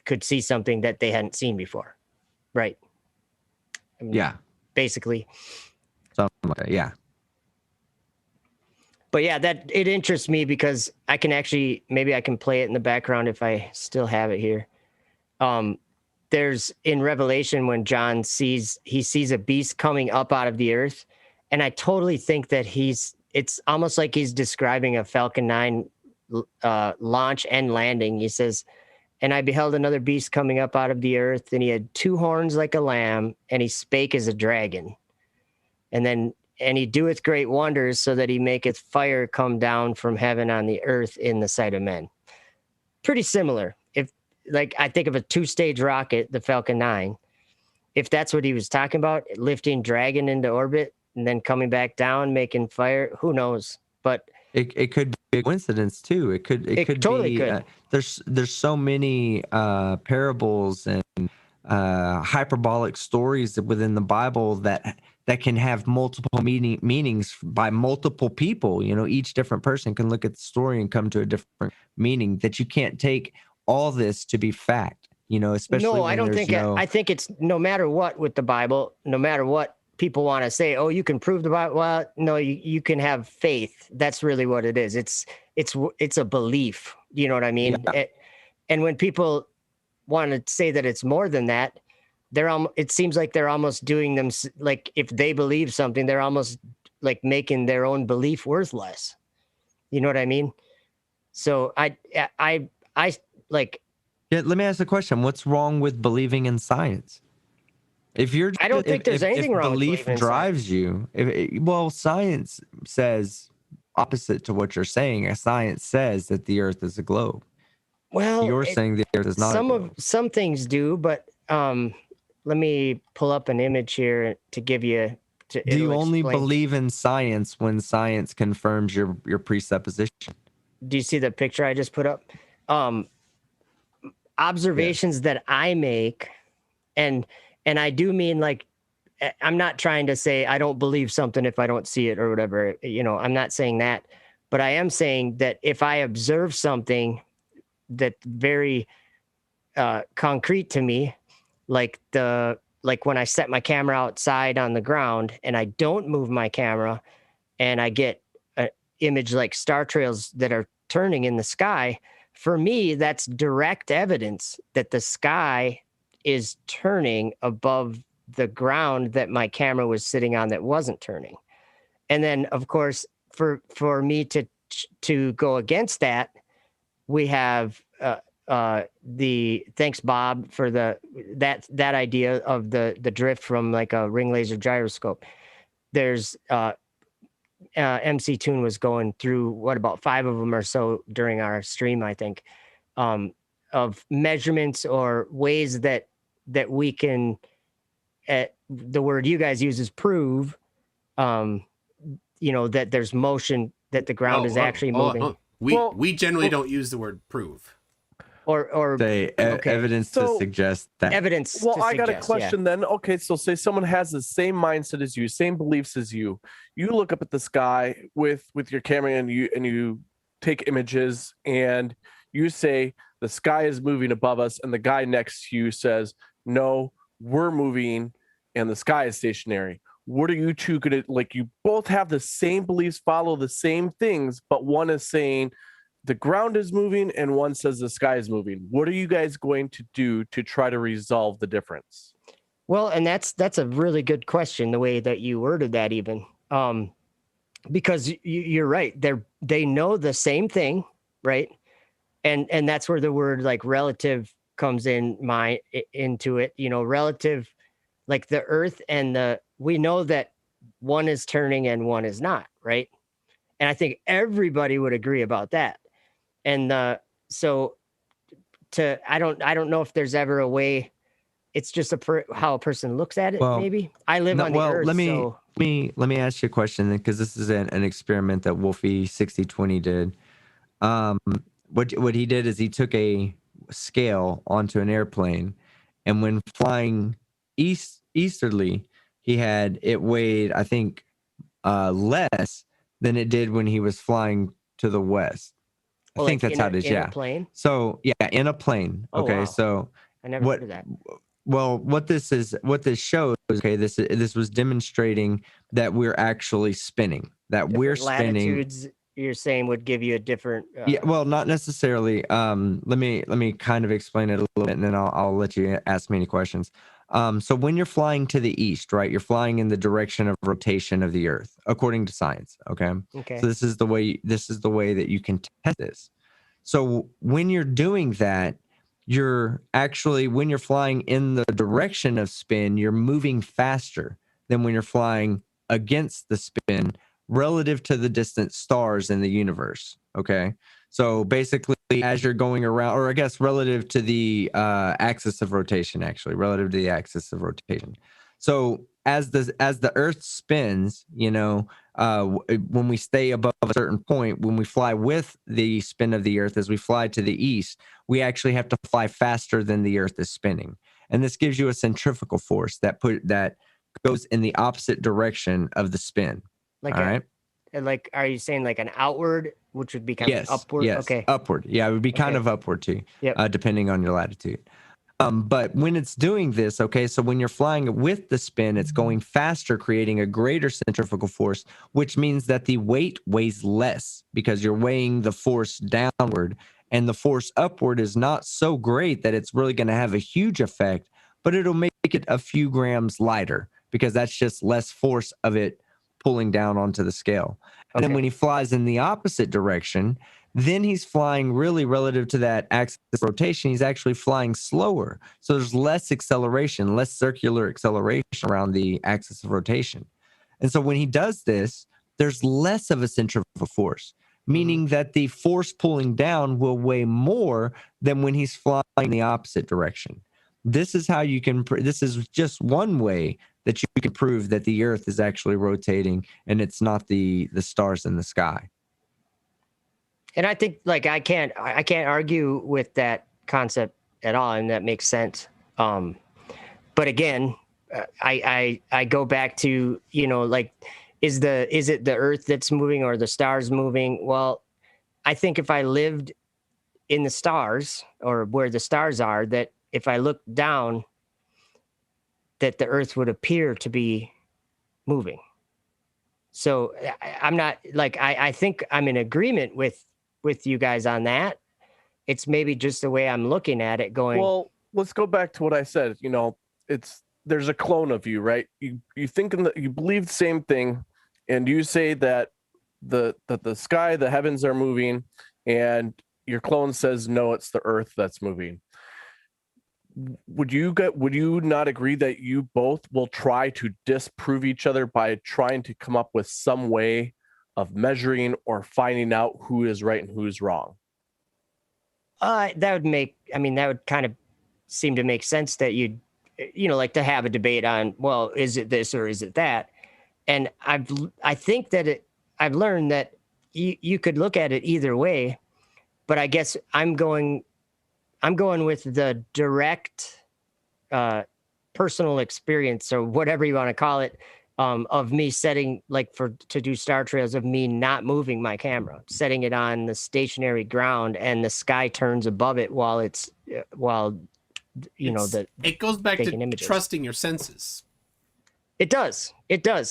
could see something that they hadn't seen before, right? I mean, yeah, basically. Something like that, yeah. But yeah, that it interests me because I can actually, maybe I can play it in the background if I still have it here. There's in Revelation when John sees a beast coming up out of the earth, and I totally think that it's almost like he's describing a Falcon 9 launch and landing. He says, "And I beheld another beast coming up out of the earth, and he had 2 horns like a lamb, and he spake as a dragon. And he doeth great wonders, so that he maketh fire come down from heaven on the earth in the sight of men." Pretty similar. Like, I think of a 2-stage rocket, the Falcon 9. If that's what he was talking about, lifting Dragon into orbit and then coming back down, making fire, who knows? But it could be a coincidence too. It could totally be. Could. There's so many parables and hyperbolic stories within the Bible that can have multiple meanings by multiple people. Each different person can look at the story and come to a different meaning, that you can't take all this to be fact, especially no, when I don't think I think it's no matter what with the Bible, no matter what people want to say, oh, you can prove the Bible. Well, no, you can have faith. That's really what it is. It's a belief. You know what I mean? Yeah. And when people want to say that it's more than that, it seems like they're almost doing them, like, if they believe something, they're almost like making their own belief worthless. You know what I mean? So I like. Yeah, let me ask a question. What's wrong with believing in science? I don't think there's anything wrong with belief drives you. Science says opposite to what you're saying. Science says that the Earth is a globe. Well, you're saying the Earth is not. Some things do, but let me pull up an image here to give you. Do you only believe in science when science confirms your presupposition? Do you see the picture I just put up? Observations that I make, and I do mean, like, I'm not trying to say I don't believe something if I don't see it or whatever. I'm not saying that, but I am saying that if I observe something that's very concrete to me, like when I set my camera outside on the ground and I don't move my camera, and I get an image like star trails that are turning in the sky, for me, that's direct evidence that the sky is turning above the ground that my camera was sitting on that wasn't turning. And then, of course, for me to go against that, we have the thanks Bob for that idea of the drift from like a ring laser gyroscope. There's MC Toon was going through about 5 of them or so during our stream, I think, of measurements or ways that we can, the word you guys use is prove, that there's motion, that the ground is actually moving. We generally don't use the word prove. Or say evidence to suggest that. Evidence. Well, I got a question then. Okay, so say someone has the same mindset as you, same beliefs as you. You look up at the sky with your camera and you take images and you say the sky is moving above us, and the guy next to you says, no, we're moving and the sky is stationary. What are you two gonna, like, you both have the same beliefs, follow the same things, but one is saying the ground is moving and one says the sky is moving. What are you guys going to do to try to resolve the difference? Well, and that's a really good question, the way that you worded that, even because you're right. They know the same thing, right? And that's where the word like relative comes into it. Relative, like the Earth and we know that one is turning and one is not, right? And I think everybody would agree about that. And I don't know if there's ever a way. It's just how a person looks at it. Well, maybe I live on the Earth. Let me ask you a question, because this is an experiment that Wolfie 6020 did. What he did is he took a scale onto an airplane, and when flying easterly, it weighed, I think, less than it did when he was flying to the west. I think that's how it is. Yeah. A plane? So yeah, in a plane. Okay. Wow. So I never heard of that. Well, what this shows, okay, this was demonstrating that we're actually spinning. That Different we're spinning. Latitudes, you're saying, would give you a different. Yeah. Well, not necessarily. Let me kind of explain it a little bit, and then I'll let you ask me any questions. So when you're flying to the east, right, you're flying in the direction of rotation of the Earth, according to science. Okay. Okay. So this is the way that you can test this. So when you're doing that, when you're flying in the direction of spin, you're moving faster than when you're flying against the spin relative to the distant stars in the universe. Okay. So basically, as you're going around, or I guess relative to the axis of rotation, relative to the axis of rotation. So as the Earth spins, when we stay above a certain point, when we fly with the spin of the Earth, as we fly to the east, we actually have to fly faster than the Earth is spinning, and this gives you a centrifugal force that goes in the opposite direction of the spin. All right. Like, are you saying like an outward, which would be kind of upward? Yes, okay. Upward. Yeah, it would be kind of upward too, depending on your latitude. But when it's doing this, okay, so when you're flying with the spin, it's going faster, creating a greater centrifugal force, which means that the weight weighs less because you're weighing the force downward, and the force upward is not so great that it's really going to have a huge effect, but it'll make it a few grams lighter because that's just less force of it pulling down onto the scale. And then when he flies in the opposite direction, then he's flying really relative to that axis of rotation. He's actually flying slower. So there's less acceleration, less circular acceleration around the axis of rotation. And so when he does this, there's less of a centrifugal force, meaning that the force pulling down will weigh more than when he's flying in the opposite direction. This is how you can, this is just one way that you can prove that the Earth is actually rotating and it's not the stars in the sky. And I think like I can't argue with that concept at all, and that makes sense. But again, I go back to, like, is it the Earth that's moving or the stars moving? Well, I think if I lived in the stars or where the stars are, that if I look down, that the Earth would appear to be moving. So I'm not like, I think I'm in agreement with you guys on that. It's maybe just the way I'm looking at it going. Well, let's go back to what I said. It's there's a clone of you, right? You think you believe the same thing, and you say that the sky, the heavens are moving, and your clone says no, it's the Earth that's moving. Would you not agree that you both will try to disprove each other by trying to come up with some way of measuring or finding out who is right and who is wrong? That would kind of seem to make sense that you'd, like to have a debate on, well, is it this or is it that? And I think that I've learned that you could look at it either way, but I guess I'm going with the direct personal experience, or whatever you want to call it, of me setting, like to do star trails, of me not moving my camera, setting it on the stationary ground, and the sky turns above it while it goes back to images. Trusting your senses. It does.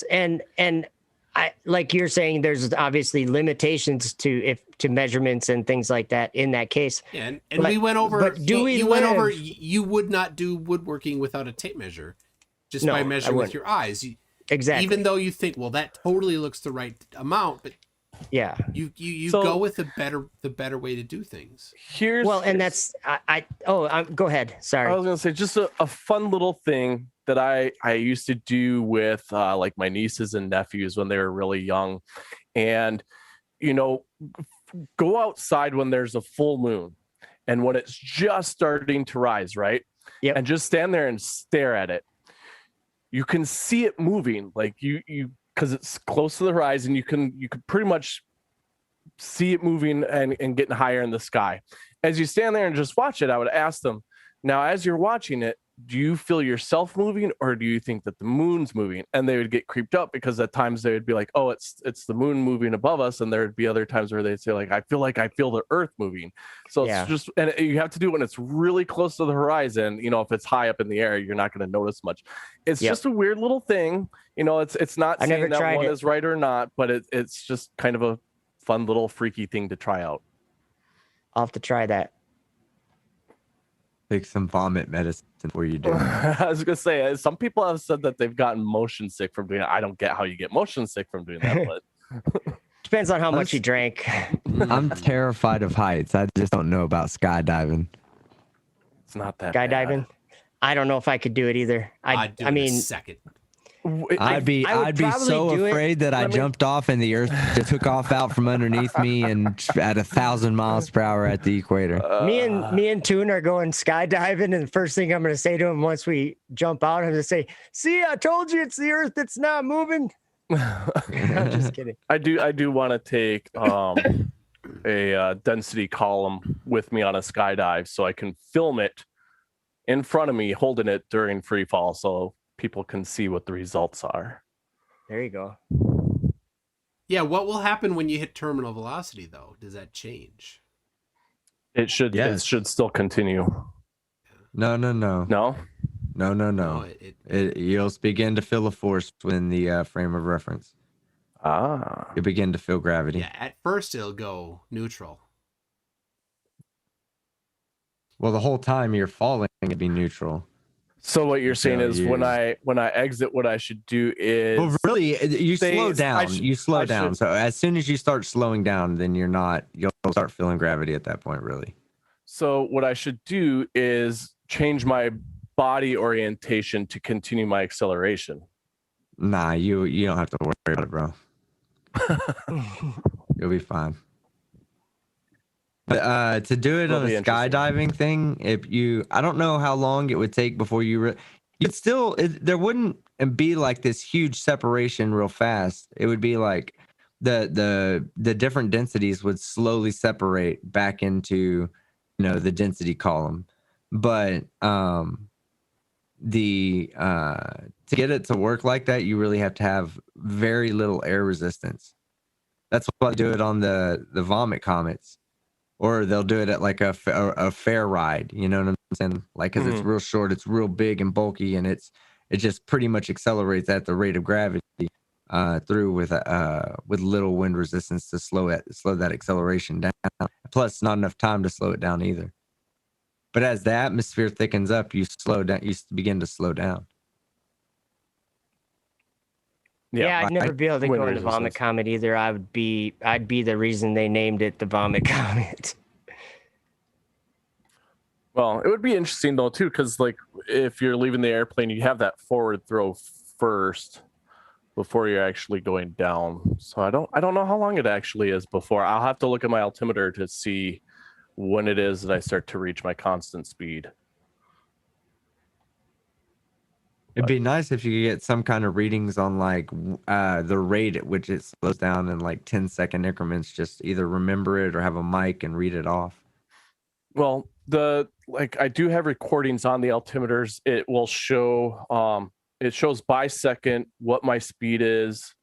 And I, like you're saying, there's obviously limitations to measurements and things like that in that case. Yeah, and we went over. But you would not do woodworking without a tape measure, just by measuring with your eyes. Exactly. Even though you think, well, that totally looks the right amount, but yeah, you go with the better way to do things. Go ahead. Sorry. I was gonna say just a fun little thing that I used to do with like my nieces and nephews when they were really young, and go outside when there's a full moon and when it's just starting to rise, right? Yep. And just stand there and stare at it. You can see it moving, like you because it's close to the horizon. You can pretty much see it moving and getting higher in the sky. As you stand there and just watch it, I would ask them, now as you're watching it, do you feel yourself moving, or do you think that the moon's moving? And they would get creeped up, because at times they would be like, oh, it's the moon moving above us. And there'd be other times where they'd say, like I feel the Earth moving. So it's just, and you have to do it when it's really close to the horizon. If it's high up in the air, you're not going to notice much. It's just a weird little thing. It's not saying that one is right or not, but it's just kind of a fun little freaky thing to try out. I'll have to try that. Take some vomit medicine before you do. I was gonna say, some people have said that they've gotten motion sick from doing it. I don't get how you get motion sick from doing that, but depends on how much you drank. I'm terrified of heights. I just don't know about skydiving. It's not that skydiving. I don't know if I could do it either. I'd do it in a second. I'd be so afraid that I jumped off and the Earth just took off out from underneath me and at 1,000 miles per hour at the equator. Me and Toon are going skydiving, and the first thing I'm going to say to him once we jump out, I'm going to say, "See, I told you it's the Earth that's not moving." I'm just kidding. I do want to take a density column with me on a skydive, so I can film it in front of me, holding it during free fall, so people can see what the results are. There you go. Yeah, what will happen when you hit terminal velocity, though? Does that change? It should. Yes. It should still continue. No. No. You'll begin to feel a force within the frame of reference. You'll begin to feel gravity. Yeah, at first it'll go neutral. Well, the whole time you're falling, it'd be neutral. So what you're saying is when I exit, what I should do is... Well, really, you slow down. So as soon as you start slowing down, then you'll start feeling gravity at that point, really. So what I should do is change my body orientation to continue my acceleration. Nah, you don't have to worry about it, bro. You'll be fine. But to do it on a skydiving thing, I don't know how long it would take before there wouldn't be like this huge separation real fast. It would be like the different densities would slowly separate back into the density column. But to get it to work like that, you really have to have very little air resistance. That's why I do it on the vomit comets. Or they'll do it at like a fair ride, you know what I'm saying? Like, because it's real short, it's real big and bulky, and it just pretty much accelerates at the rate of gravity through with little wind resistance to slow that acceleration down. Plus, not enough time to slow it down either. But as the atmosphere thickens up, you slow down. You begin to slow down. Yeah, I'd never be able to wind go in the vomit resistance. comet either. I'd be the reason they named it the vomit comet. Well, it would be interesting though too, because like if you're leaving the airplane, you have that forward throw first before you're actually going down. So I don't know how long it actually is before. I'll have to look at my altimeter to see when it is that I start to reach my constant speed. It'd be nice if you could get some kind of readings on like the rate at which it slows down in like 10-second increments. Just either remember it or have a mic and read it off. Well, I do have recordings on the altimeters. It will show it shows by second what my speed is,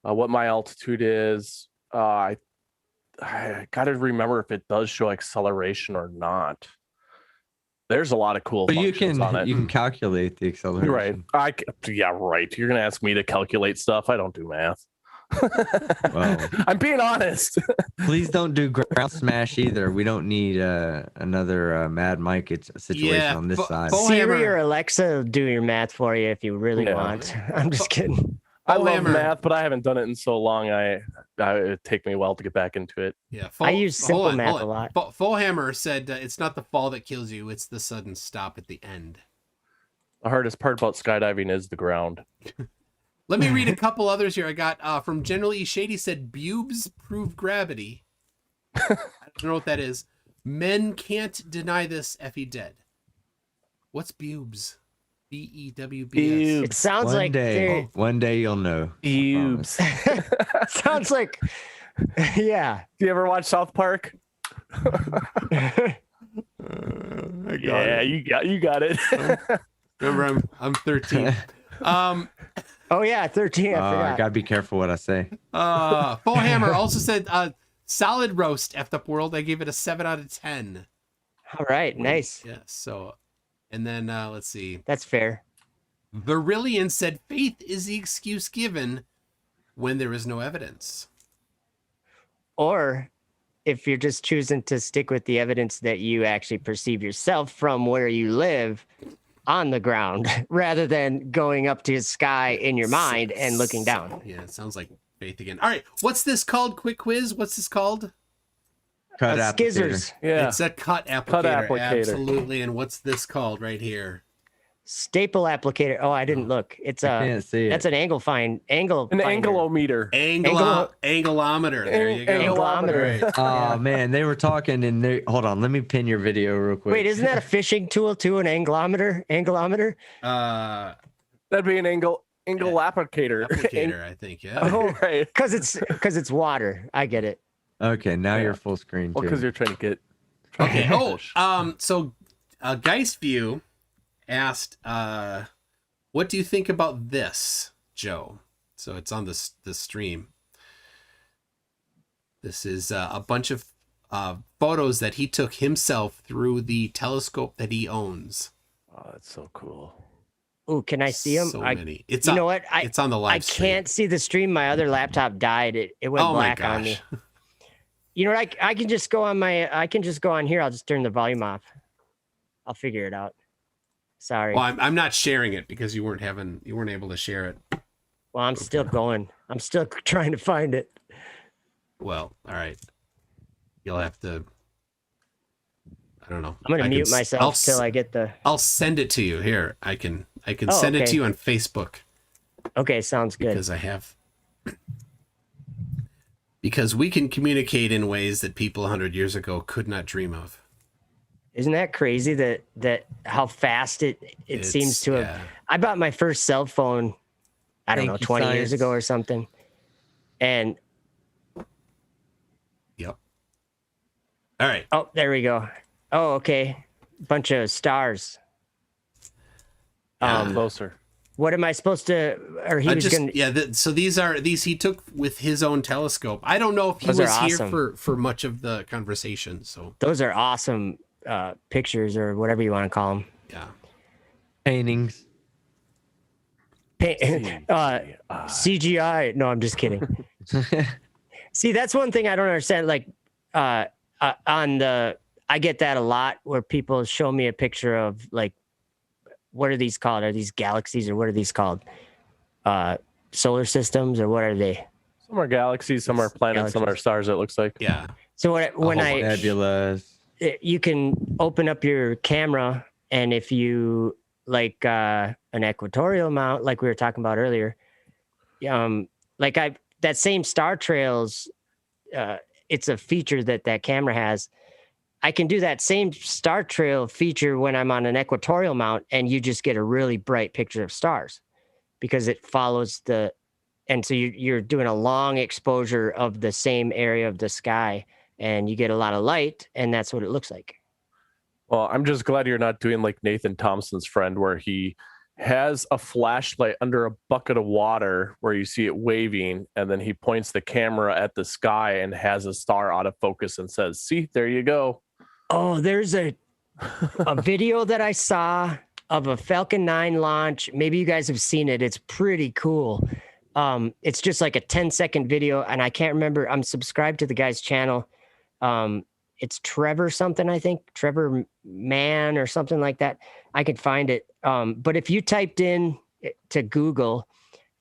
what my altitude is. I gotta remember if it does show acceleration or not. There's a lot of cool But you functions on it. can calculate the acceleration. Right. Yeah, right. You're gonna ask me to calculate stuff. I don't do math. Well, I'm being honest. please don't do ground smash either. We don't need another Mad Mike situation Yeah, on this side. Siri or Alexa will do your math for you if you really Yeah. want. I'm just kidding. I love Hammer. math, but I haven't done it in so long. It'd take me a while to get back into it. Yeah, I use simple math a lot. Fullhammer said it's not the fall that kills you; it's the sudden stop at the end. The hardest part about skydiving is the ground. Let me read a couple others here. I got from General E. Shady said bubes prove gravity. I don't know what that is. Men can't deny this. Effie dead. What's bubes? BEWBS. It sounds like One day you'll know. Bubes. sounds like yeah. Do you ever watch South Park? Yeah, you got it. Remember, I'm 13. Oh yeah, 13. I I forgot. gotta be careful what I say. Fullhammer also said solid roast. EftupWorld. I gave it a 7 out of 10. All right, nice. Yeah. So, and then let's see. That's fair. Virillion said faith is the excuse given when there is no evidence. Or if you're just choosing to stick with the evidence that you actually perceive yourself from where you live on the ground rather than going up to the sky in your mind and looking down. Yeah, it sounds like faith again. All right, what's this called? Quick quiz. What's this called? Cut applicator. Skizzers. Yeah. It's a cut applicator. Cut applicator. Absolutely. And what's this called right here? Staple applicator. Oh, I didn't look. It's I can't see it. that's an angle An finder. angulometer. Angleometer. There you go. Angleometer. Right. Oh man, they were talking and they hold on, let me pin your video real quick. Wait, isn't that a fishing tool too? An anglometer? That'd be an angle applicator. Applicator, I think. Yeah. Oh, right. Because it's water. I get it. Okay, now Yeah. you're full screen Well, too. because you're trying to get. Okay. So Geistview asked, what do you think about this, Joe? So it's on this stream. This is a bunch of photos that he took himself through the telescope that he owns. Oh, that's so cool. Ooh, can I see them? So many. It's you on, know what? it's on the live I stream. can't see the stream. My other laptop died. It went Oh my black on me. gosh. You know what? I can just go on here. I'll just turn the volume off. I'll figure it out. Sorry. Well, I'm not sharing it because you weren't able to share it. Well, I'm still going. I'm still trying to find it. Well, all right. You'll have to. I don't know. I'm gonna mute myself I'll till I get the. I'll send it to you here. I can Oh, send it okay. to you on Facebook Okay, sounds good. because I have. Because we can communicate in ways that people 100 years ago could not dream of. Isn't that crazy that how fast it seems to have? Yeah. I bought my first cell phone, I don't know, Thank you, 20 years science. ago or something. And Yep. All right. oh, there we go. Oh, okay. Bunch of stars. Closer. What am I supposed to? Or he was gonna. So these he took with his own telescope. I don't know if he Those are was here awesome. for much of the conversation. So Those are awesome pictures or whatever you want to call them. yeah. Paintings. CGI. No, I'm just kidding. See, that's one thing I don't understand. Like, I get that a lot where people show me a picture of like, what are these called? Are these galaxies or what are these called? solar systems, or what are they? Some are galaxies, some are planets, some are Galaxies. stars. It looks like. Yeah. So when whole I bunch. Nebulas. you can open up your camera, and if you like an equatorial mount, like we were talking about earlier, like that same star trails, it's a feature that camera has. I can do that same star trail feature when I'm on an equatorial mount, and you just get a really bright picture of stars because it follows and so you're doing a long exposure of the same area of the sky, and you get a lot of light, and that's what it looks like. Well, I'm just glad you're not doing like Nathan Thompson's friend, where he has a flashlight under a bucket of water where you see it waving, and then he points the camera at the sky and has a star out of focus and says, "See, there you go." Oh, there's a video that I saw of a Falcon 9 launch. Maybe you guys have seen it. It's pretty cool. It's just like a 10-second video, and I can't remember. I'm subscribed to the guy's channel. It's Trevor something, I think. Trevor Man or something like that. I could find it. But if you typed in to Google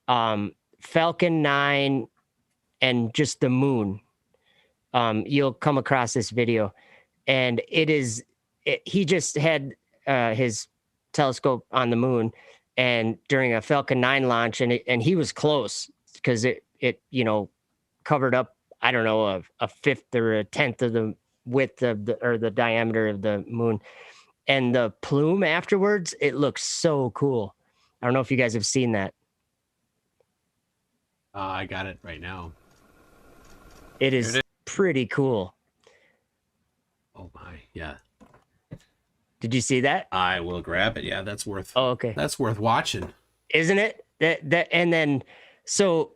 Falcon 9 and just the moon, you'll come across this video. And he just had his telescope on the moon, and during a Falcon 9 launch, and he was close because it covered up, I don't know, a fifth or a tenth of the width of the diameter of the moon. And the plume afterwards, it looks so cool. I don't know if you guys have seen that. I got it right now. It is pretty cool. Oh my, yeah. Did you see that? I will grab it. Yeah, that's worth. Oh, okay. That's worth watching, isn't it? That and then so,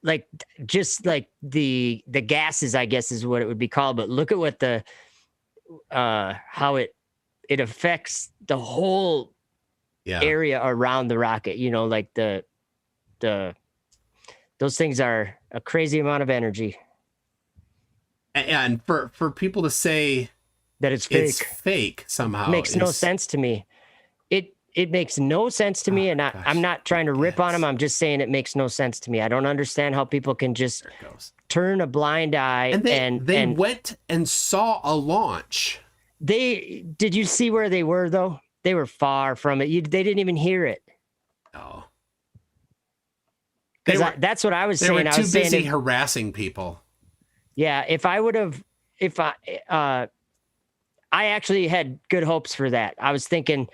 like, just like the gases, I guess is what it would be called. But look at what the how it affects the whole area around the rocket. Like the those things are a crazy amount of energy. And for people to say that it's fake somehow makes no sense to me. It makes no sense to me, and I'm not trying to rip on them. I'm just saying it makes no sense to me. I don't understand how people can just turn a blind eye. And they went and saw a launch. Did you see where they were though? They were far from it. They didn't even hear it. Oh, that's what I was saying. They were too busy harassing people. Yeah, I actually had good hopes for that. I was thinking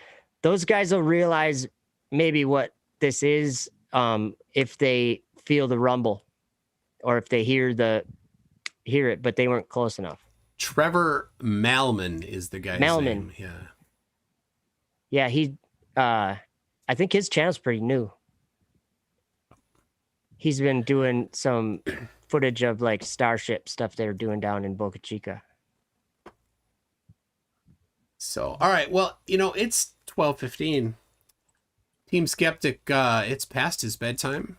those guys will realize maybe what this is if they feel the rumble or if they hear it, but they weren't close enough. Trevor Malman is the guy's name. Yeah. Yeah, he I think his channel's pretty new. He's been doing some footage of like Starship stuff they're doing down in Boca Chica. So, all right. Well, it's 12:15. Team Skeptic, it's past his bedtime.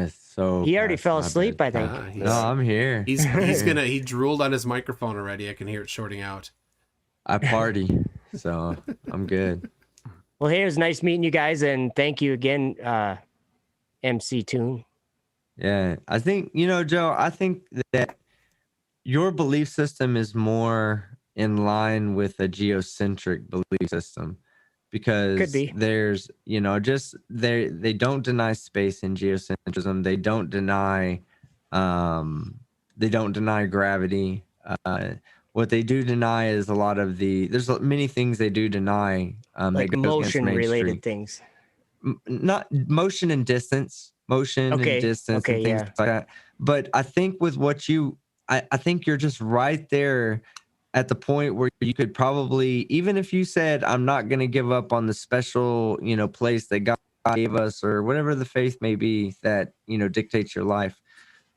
So he already fell asleep, I think. No, I'm here. He drooled on his microphone already. I can hear it shorting out. I party, so I'm good. Well, hey, it was nice meeting you guys, and thank you again, MC Toon. Yeah, I think, Joe, I think that your belief system is more in line with a geocentric belief system because could be. There's, they don't deny space in geocentrism. They don't deny gravity. What they do deny is a lot of there's many things they do deny. Like motion related things. Not motion and distance. And distance and things like that. But I think with what I think you're just right there at the point where you could probably, even if you said, I'm not going to give up on the special, place that God gave us or whatever the faith may be that, dictates your life,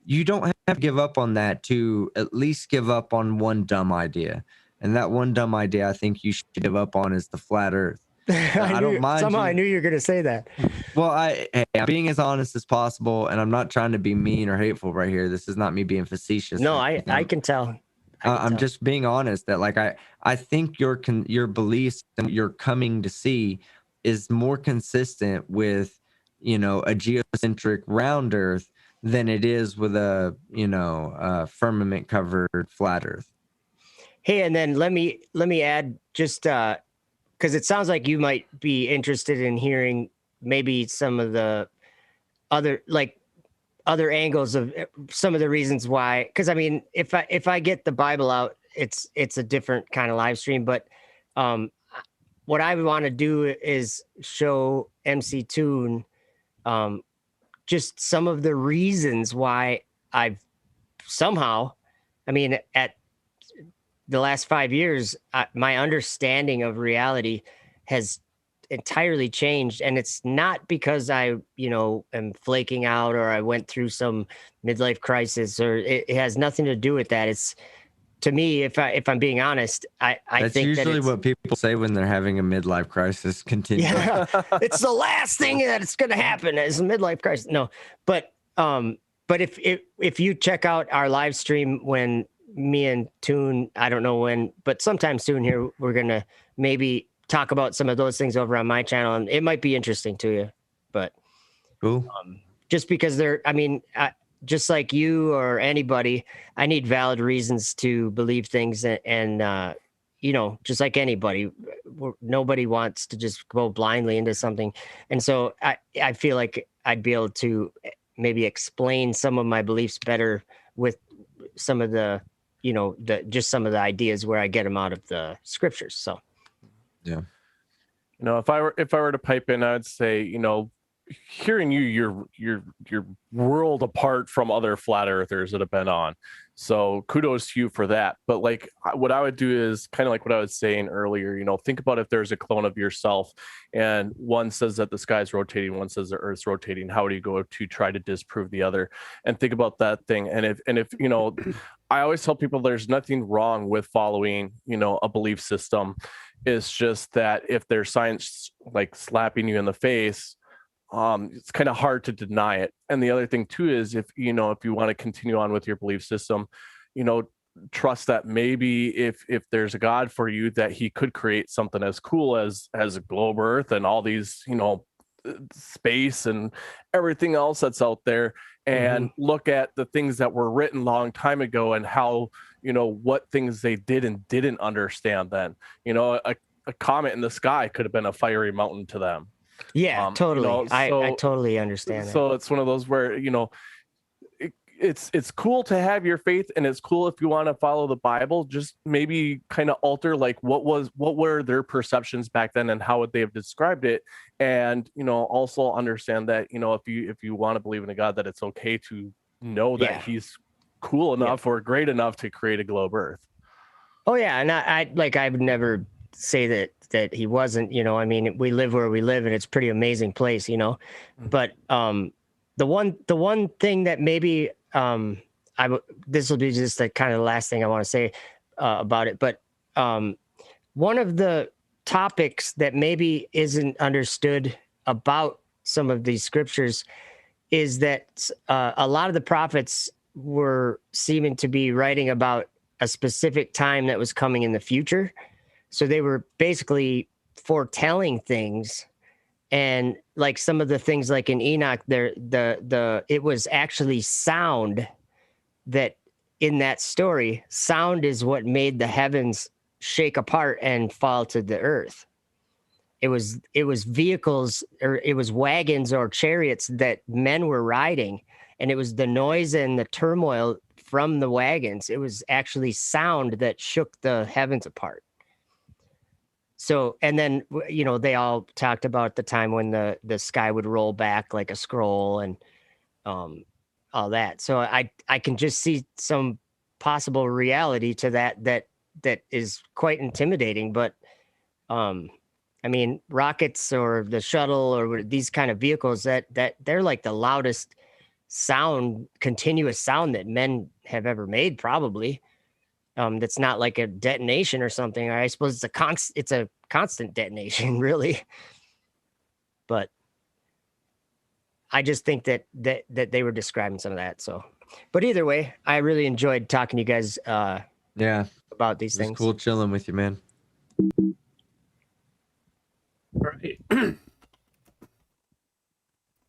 you don't have to give up on that to at least give up on one dumb idea. And that one dumb idea I think you should give up on is the flat earth. I don't mind. Somehow I knew you were going to say that. Well, I'm being as honest as possible, and I'm not trying to be mean or hateful right here. This is not me being facetious. No, I can tell. I'm just being honest that, like, I think your beliefs and what you're coming to see is more consistent with a geocentric round Earth than it is with a firmament covered flat Earth. Hey, and then let me add just because it sounds like you might be interested in hearing maybe some of the other angles of some of the reasons why. Because I mean, if I get the Bible out, it's a different kind of live stream. But what I want to do is show MC Toon just some of the reasons why I've somehow, I mean, at the last 5 years, my understanding of reality has entirely changed. And it's not because I, am flaking out or I went through some midlife crisis, or it has nothing to do with that. It's, to me, if I'm being honest, I That's think usually what people say when they're having a midlife crisis. Continue. Yeah, it's the last thing that's going to happen is a midlife crisis. No, but if you check out our live stream when me and Toon, I don't know when, but sometime soon here, we're going to maybe talk about some of those things over on my channel, and it might be interesting to you. But Cool. Just because just like you or anybody, I need valid reasons to believe things, and just like anybody, nobody wants to just go blindly into something. And so I feel like I'd be able to maybe explain some of my beliefs better with some of the, just some of the ideas where I get them out of the scriptures. So, Yeah. If I were to pipe in, I would say, hearing you're world apart from other flat earthers that have been on. So kudos to you for that. But like what I would do is kind of like what I was saying earlier, think about if there's a clone of yourself and one says that the sky's rotating, one says the earth's rotating. How do you go to try to disprove the other? And think about that thing. And if I always tell people there's nothing wrong with following, a belief system. It's just that if there's science like slapping you in the face, it's kind of hard to deny it. And the other thing too is if you want to continue on with your belief system, trust that maybe if there's a God for you, that he could create something as cool as a globe Earth and all these, space and everything else that's out there, and look at the things that were written long time ago and how, what things they did and didn't understand then. A comet in the sky could have been a fiery mountain to them. Yeah, totally. I totally understand that. So it's one of those where, it's cool to have your faith, and it's cool if you want to follow the Bible. Just maybe kind of alter like what were their perceptions back then and how would they have described it, and also understand that if you want to believe in a God, that it's okay to know that he's cool enough or great enough to create a globe Earth. Oh yeah, and I would never say that he wasn't. I mean, we live where we live, and it's a pretty amazing place. But the one thing that maybe this will be just the kind of the last thing I want to say about it. But one of the topics that maybe isn't understood about some of these scriptures is that a lot of the prophets were seeming to be writing about a specific time that was coming in the future. So they were basically foretelling things. And like some of the things like in Enoch, it was actually sound that in that story, sound is what made the heavens shake apart and fall to the earth. It was vehicles, or it was wagons or chariots that men were riding, and it was the noise and the turmoil from the wagons. It was actually sound that shook the heavens apart. So, and then, they all talked about the time when the sky would roll back like a scroll and all that. So I can just see some possible reality to that is quite intimidating. But I mean, rockets or the shuttle or these kind of vehicles that they're like the loudest continuous sound that men have ever made, probably. That's not like a detonation or something. I suppose it's a constant detonation, really. But I just think that they were describing some of that. So, but either way, I really enjoyed talking to you guys. About these things. Cool chilling with you, man. Right.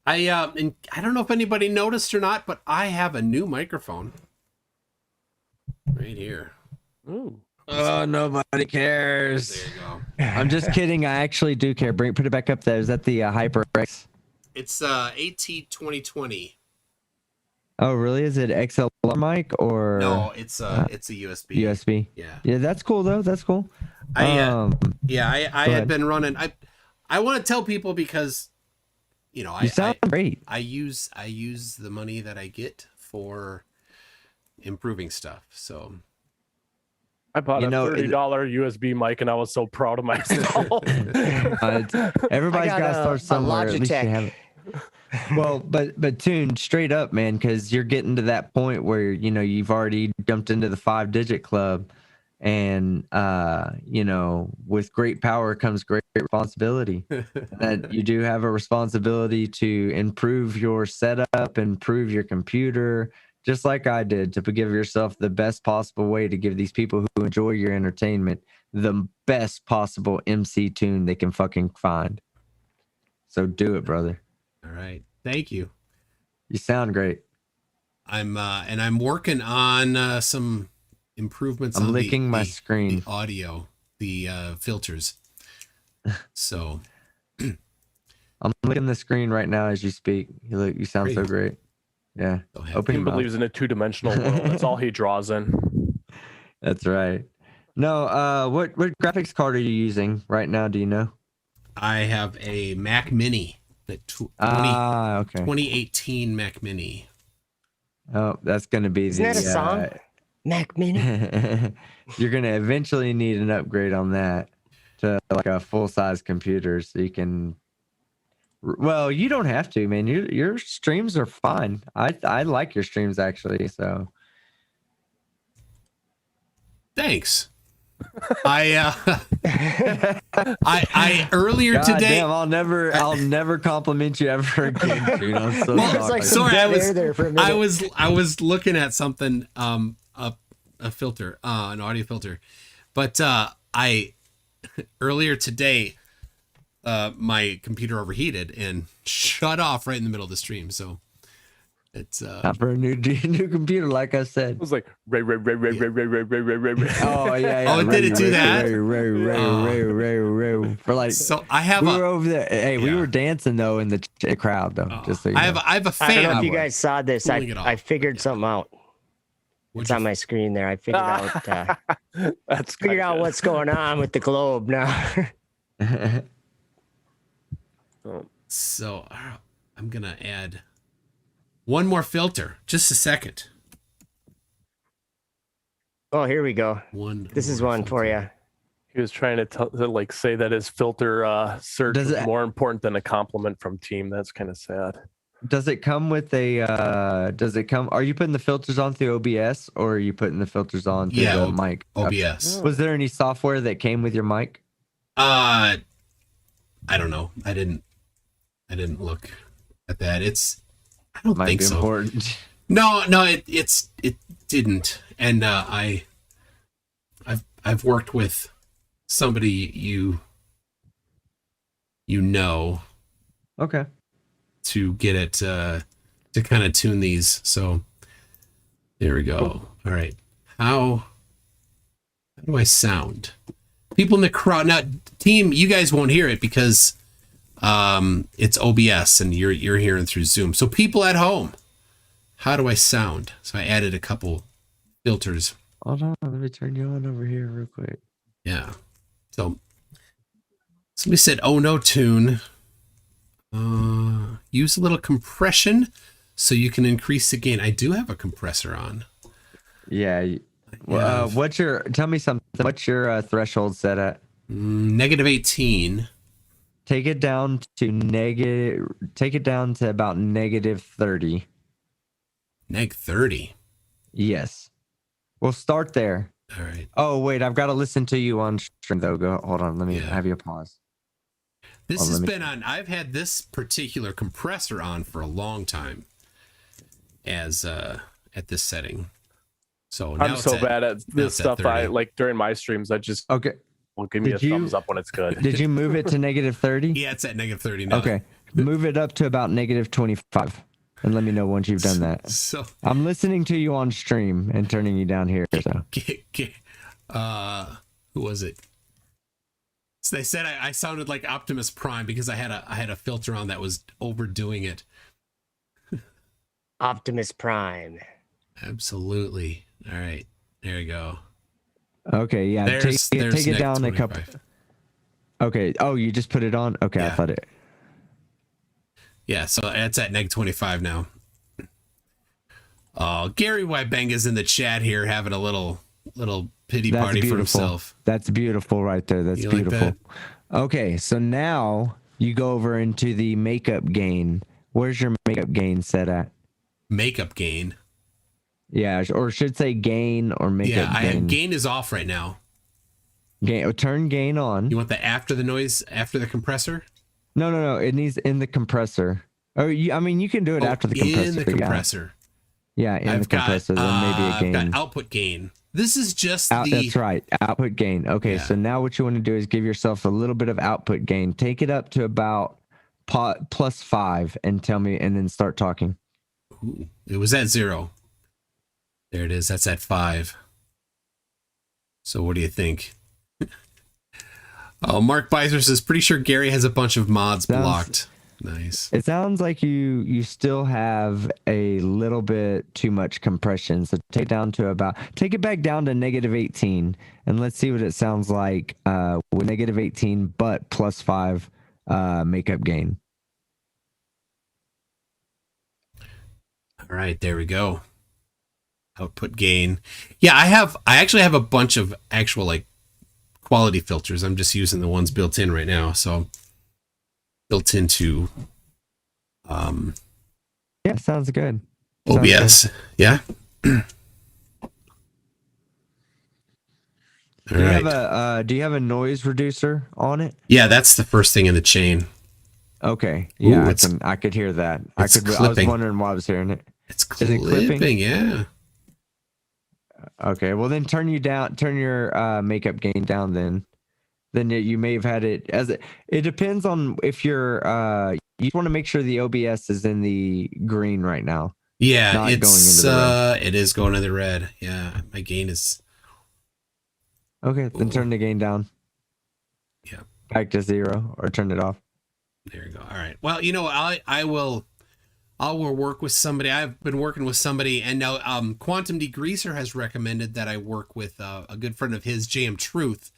And I don't know if anybody noticed or not, but I have a new microphone right here. Ooh. Oh, nobody There cares. you go. I'm just kidding. I actually do care. Put it back up there. Is that the HyperX? It's AT 2020. Oh, really? Is it XLR mic or No, it's a USB. USB? Yeah. Yeah, that's cool though. That's cool. I Go had ahead. been running. I want to tell people because You sound great. I use the money that I get for improving stuff. So I bought a $30 USB mic and I was so proud of myself. Everybody's I got got to a start somewhere. At least you Logitech. have it. Well, but Tune, straight up, man, because you're getting to that point where you've already jumped into the 5-digit club, and with great power comes great responsibility. That you do have a responsibility to improve your setup, improve your computer, just like I did, to give yourself the best possible way to give these people who enjoy your entertainment the best possible MC tune they can fucking find. So do it, brother. all right, thank you. You sound great. I'm working on some improvements. I'm on licking my screen. the audio, the filters. So I'm licking the screen right now as you speak. You sound so great. Yeah. so happy. Open He your mouth. believes in a 2-dimensional world. That's all he draws in. That's right. No, what graphics card are you using right now? Do you know? I have a Mac Mini, the 2018 Mac Mini. Oh, that's gonna be Isn't that a song? Mac Mini. You're gonna eventually need an upgrade on that to like a full-size computer, so you can. Well, you don't have to, man. Your streams are fine. I like your streams actually. So Thanks. I earlier God today. damn, I'll never compliment you ever again, dude. I'm so Well, It's like sorry. some sorry, I dead was air there for a minute. I was looking at something, a filter, an audio filter, but I earlier today, my computer overheated and shut off right in the middle of the stream. So it's Not for a new computer, like I said. It was like Ray. Oh yeah. Oh, did it do that? Ray. For like, so I have we were over there. Hey, we Yeah. were dancing though in the crowd though. Just so you know. I have a I don't know fan. if you guys saw this. Cooling it off. I figured something out. What'd It's you on my screen there. I figured out That's figured out kinda- what's going on with the globe now. So I'm gonna add one more filter. Just a second. Oh, here we go. This is more one for filter. you. He was trying to say that his filter search Does was it- more important than a compliment from team. That's kind of sad. Does it come with a? Does it come? Are you putting the filters on through OBS or are you putting the filters on through Yeah, the mic? OBS. Was there any software that came with your mic? I don't know. I didn't look at that. I don't Might think be so. important. No, it didn't. And I've worked with somebody you know Okay. to get it to kind of tune these. So there we go. All right. How do I sound? People in the crowd now, team, you guys won't hear it because it's OBS and you're hearing through Zoom. So people at home, how do I sound? So I added a couple filters. Hold on. Let me turn you on over here real quick. Yeah. So somebody said, "Oh no, tune. Use a little compression so you can increase the gain." I do have a compressor on. Yeah. Yeah. Tell me something. What's your threshold set at? -18. Take it down to about -30. -30. Yes. We'll start there. All right. Oh, wait. I've got to listen to you on stream, though. Hold on. Let me Yeah. have you pause. This Oh, has let me- been on. I've had this particular compressor on for a long time as at this setting. So now I'm it's so at- bad at now this it's at stuff. 30. I like during my streams. I just Okay. will give me Did a you- thumbs up when it's good. Did you move it to -30? Yeah, it's at -30 now. Okay. Move it up to about -25, and let me know once you've done that. So I'm listening to you on stream and turning you down here. So who was it? So they said I sounded like Optimus Prime because I had a filter on that was overdoing it. Optimus Prime. Absolutely. All right, there you go. okay, yeah, There's take it neg down a couple. 25. Okay. Oh, you just put it on. Okay, Yeah. I thought it. Yeah, so it's at -25 now. Oh, Gary Wybenga's in the chat here having a little pity That's party for beautiful. himself. That's beautiful right there. That's You like beautiful. Okay, so now you go over into the makeup gain. Where's your makeup gain set at? Makeup gain. Yeah, or should say gain or makeup Yeah, gain. gain is off right now. Turn gain on. You want the after the noise, after the compressor? No. It needs in the compressor. I mean, you can do it after the compressor. In the compressor. Yeah, in the I've got, compressor. Then maybe a gain. I've got output gain. This is just That's right. Output gain. Okay, Yeah. so now what you want to do is give yourself a little bit of output gain. Take it up to about +5 and tell me, and then start talking. Ooh, it was at 0. There it is. That's at 5. So what do you think? Oh, Mark Beiser says, pretty sure Gary has a bunch of mods blocked. Nice. It sounds like you still have a little bit too much compression. So take it back down to -18, and let's see what it sounds like with -18 but +5 makeup gain. All right, there we go. Output gain. Yeah, I actually have a bunch of actual like quality filters. I'm just using the ones built in right now. So built into Yeah, sounds good. OBS. Yeah. Do you have a noise reducer on it? Yeah, that's the first thing in the chain. Okay. Yeah, Ooh, I could hear that. I was clipping. wondering why I was hearing it. It's Is it clipping? clipping, yeah. Okay, well then turn your makeup gain down then you may have had it it depends on if you're you want to make sure the OBS is in the green right now. Yeah, Not it's going into the red. it is going to the red. Yeah, my gain is Okay, then turn the gain down. Yeah. Back to 0 or turn it off. there you go. All right. Well, I will work with somebody. I've been working with somebody, and now Quantum Degreaser has recommended that I work with a good friend of his, JM Truth,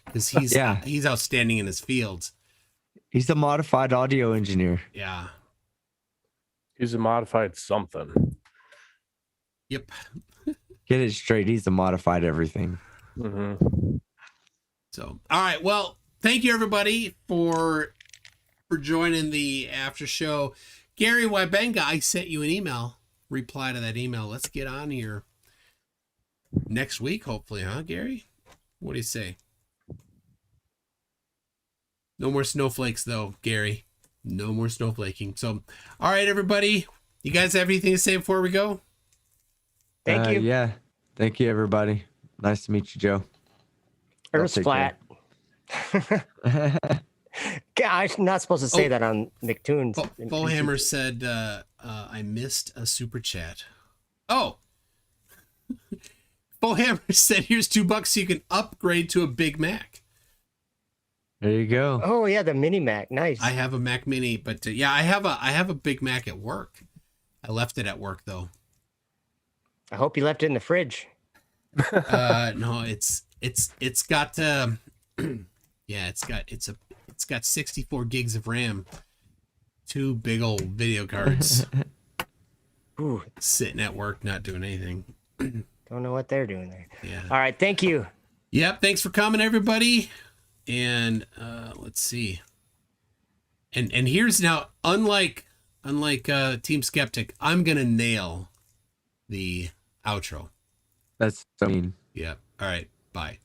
because he's outstanding in his field. He's a modified audio engineer. Yeah. He's a modified something. Yep. Get it straight. He's a modified everything. Mm-hmm. So, all right. Well, thank you everybody for joining the after show. Gary Wybenga, I sent you an email. Reply to that email. Let's get on here next week, hopefully, huh, Gary? What do you say? No more snowflakes, though, Gary. No more snowflaking. So, all right, everybody. You guys have anything to say before we go? Thank you. Yeah. Thank you, everybody. Nice to meet you, Joe. Earth's take flat. I'm not supposed to say that on Nicktoons. Bowhammer said, I missed a super chat. Oh. Bowhammer said, here's $2 so you can upgrade to a Big Mac. There you go. Oh yeah, the Mini Mac, nice. I have a Mac Mini, but yeah, I have a Big Mac at work. I left it at work though. I hope you left it in the fridge. No, it's got yeah, it's got 64 gigs of RAM, 2 big old video cards. Ooh, sitting at work, not doing anything. don't know what they're doing there. Yeah. All right, thank you. Yep. Thanks for coming, everybody. And let's see. And here's now, unlike Team Skeptic, I'm gonna nail the outro. That's so mean. Yeah. All right. Bye.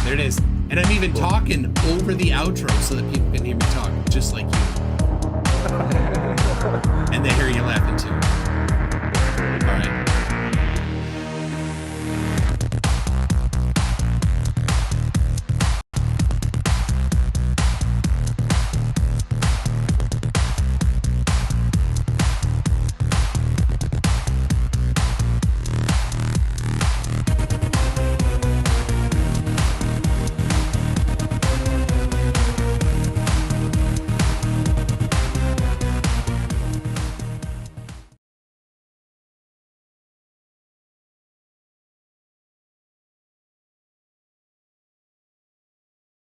There it is. And I'm even talking over the outro so that people can hear me talk, just like you.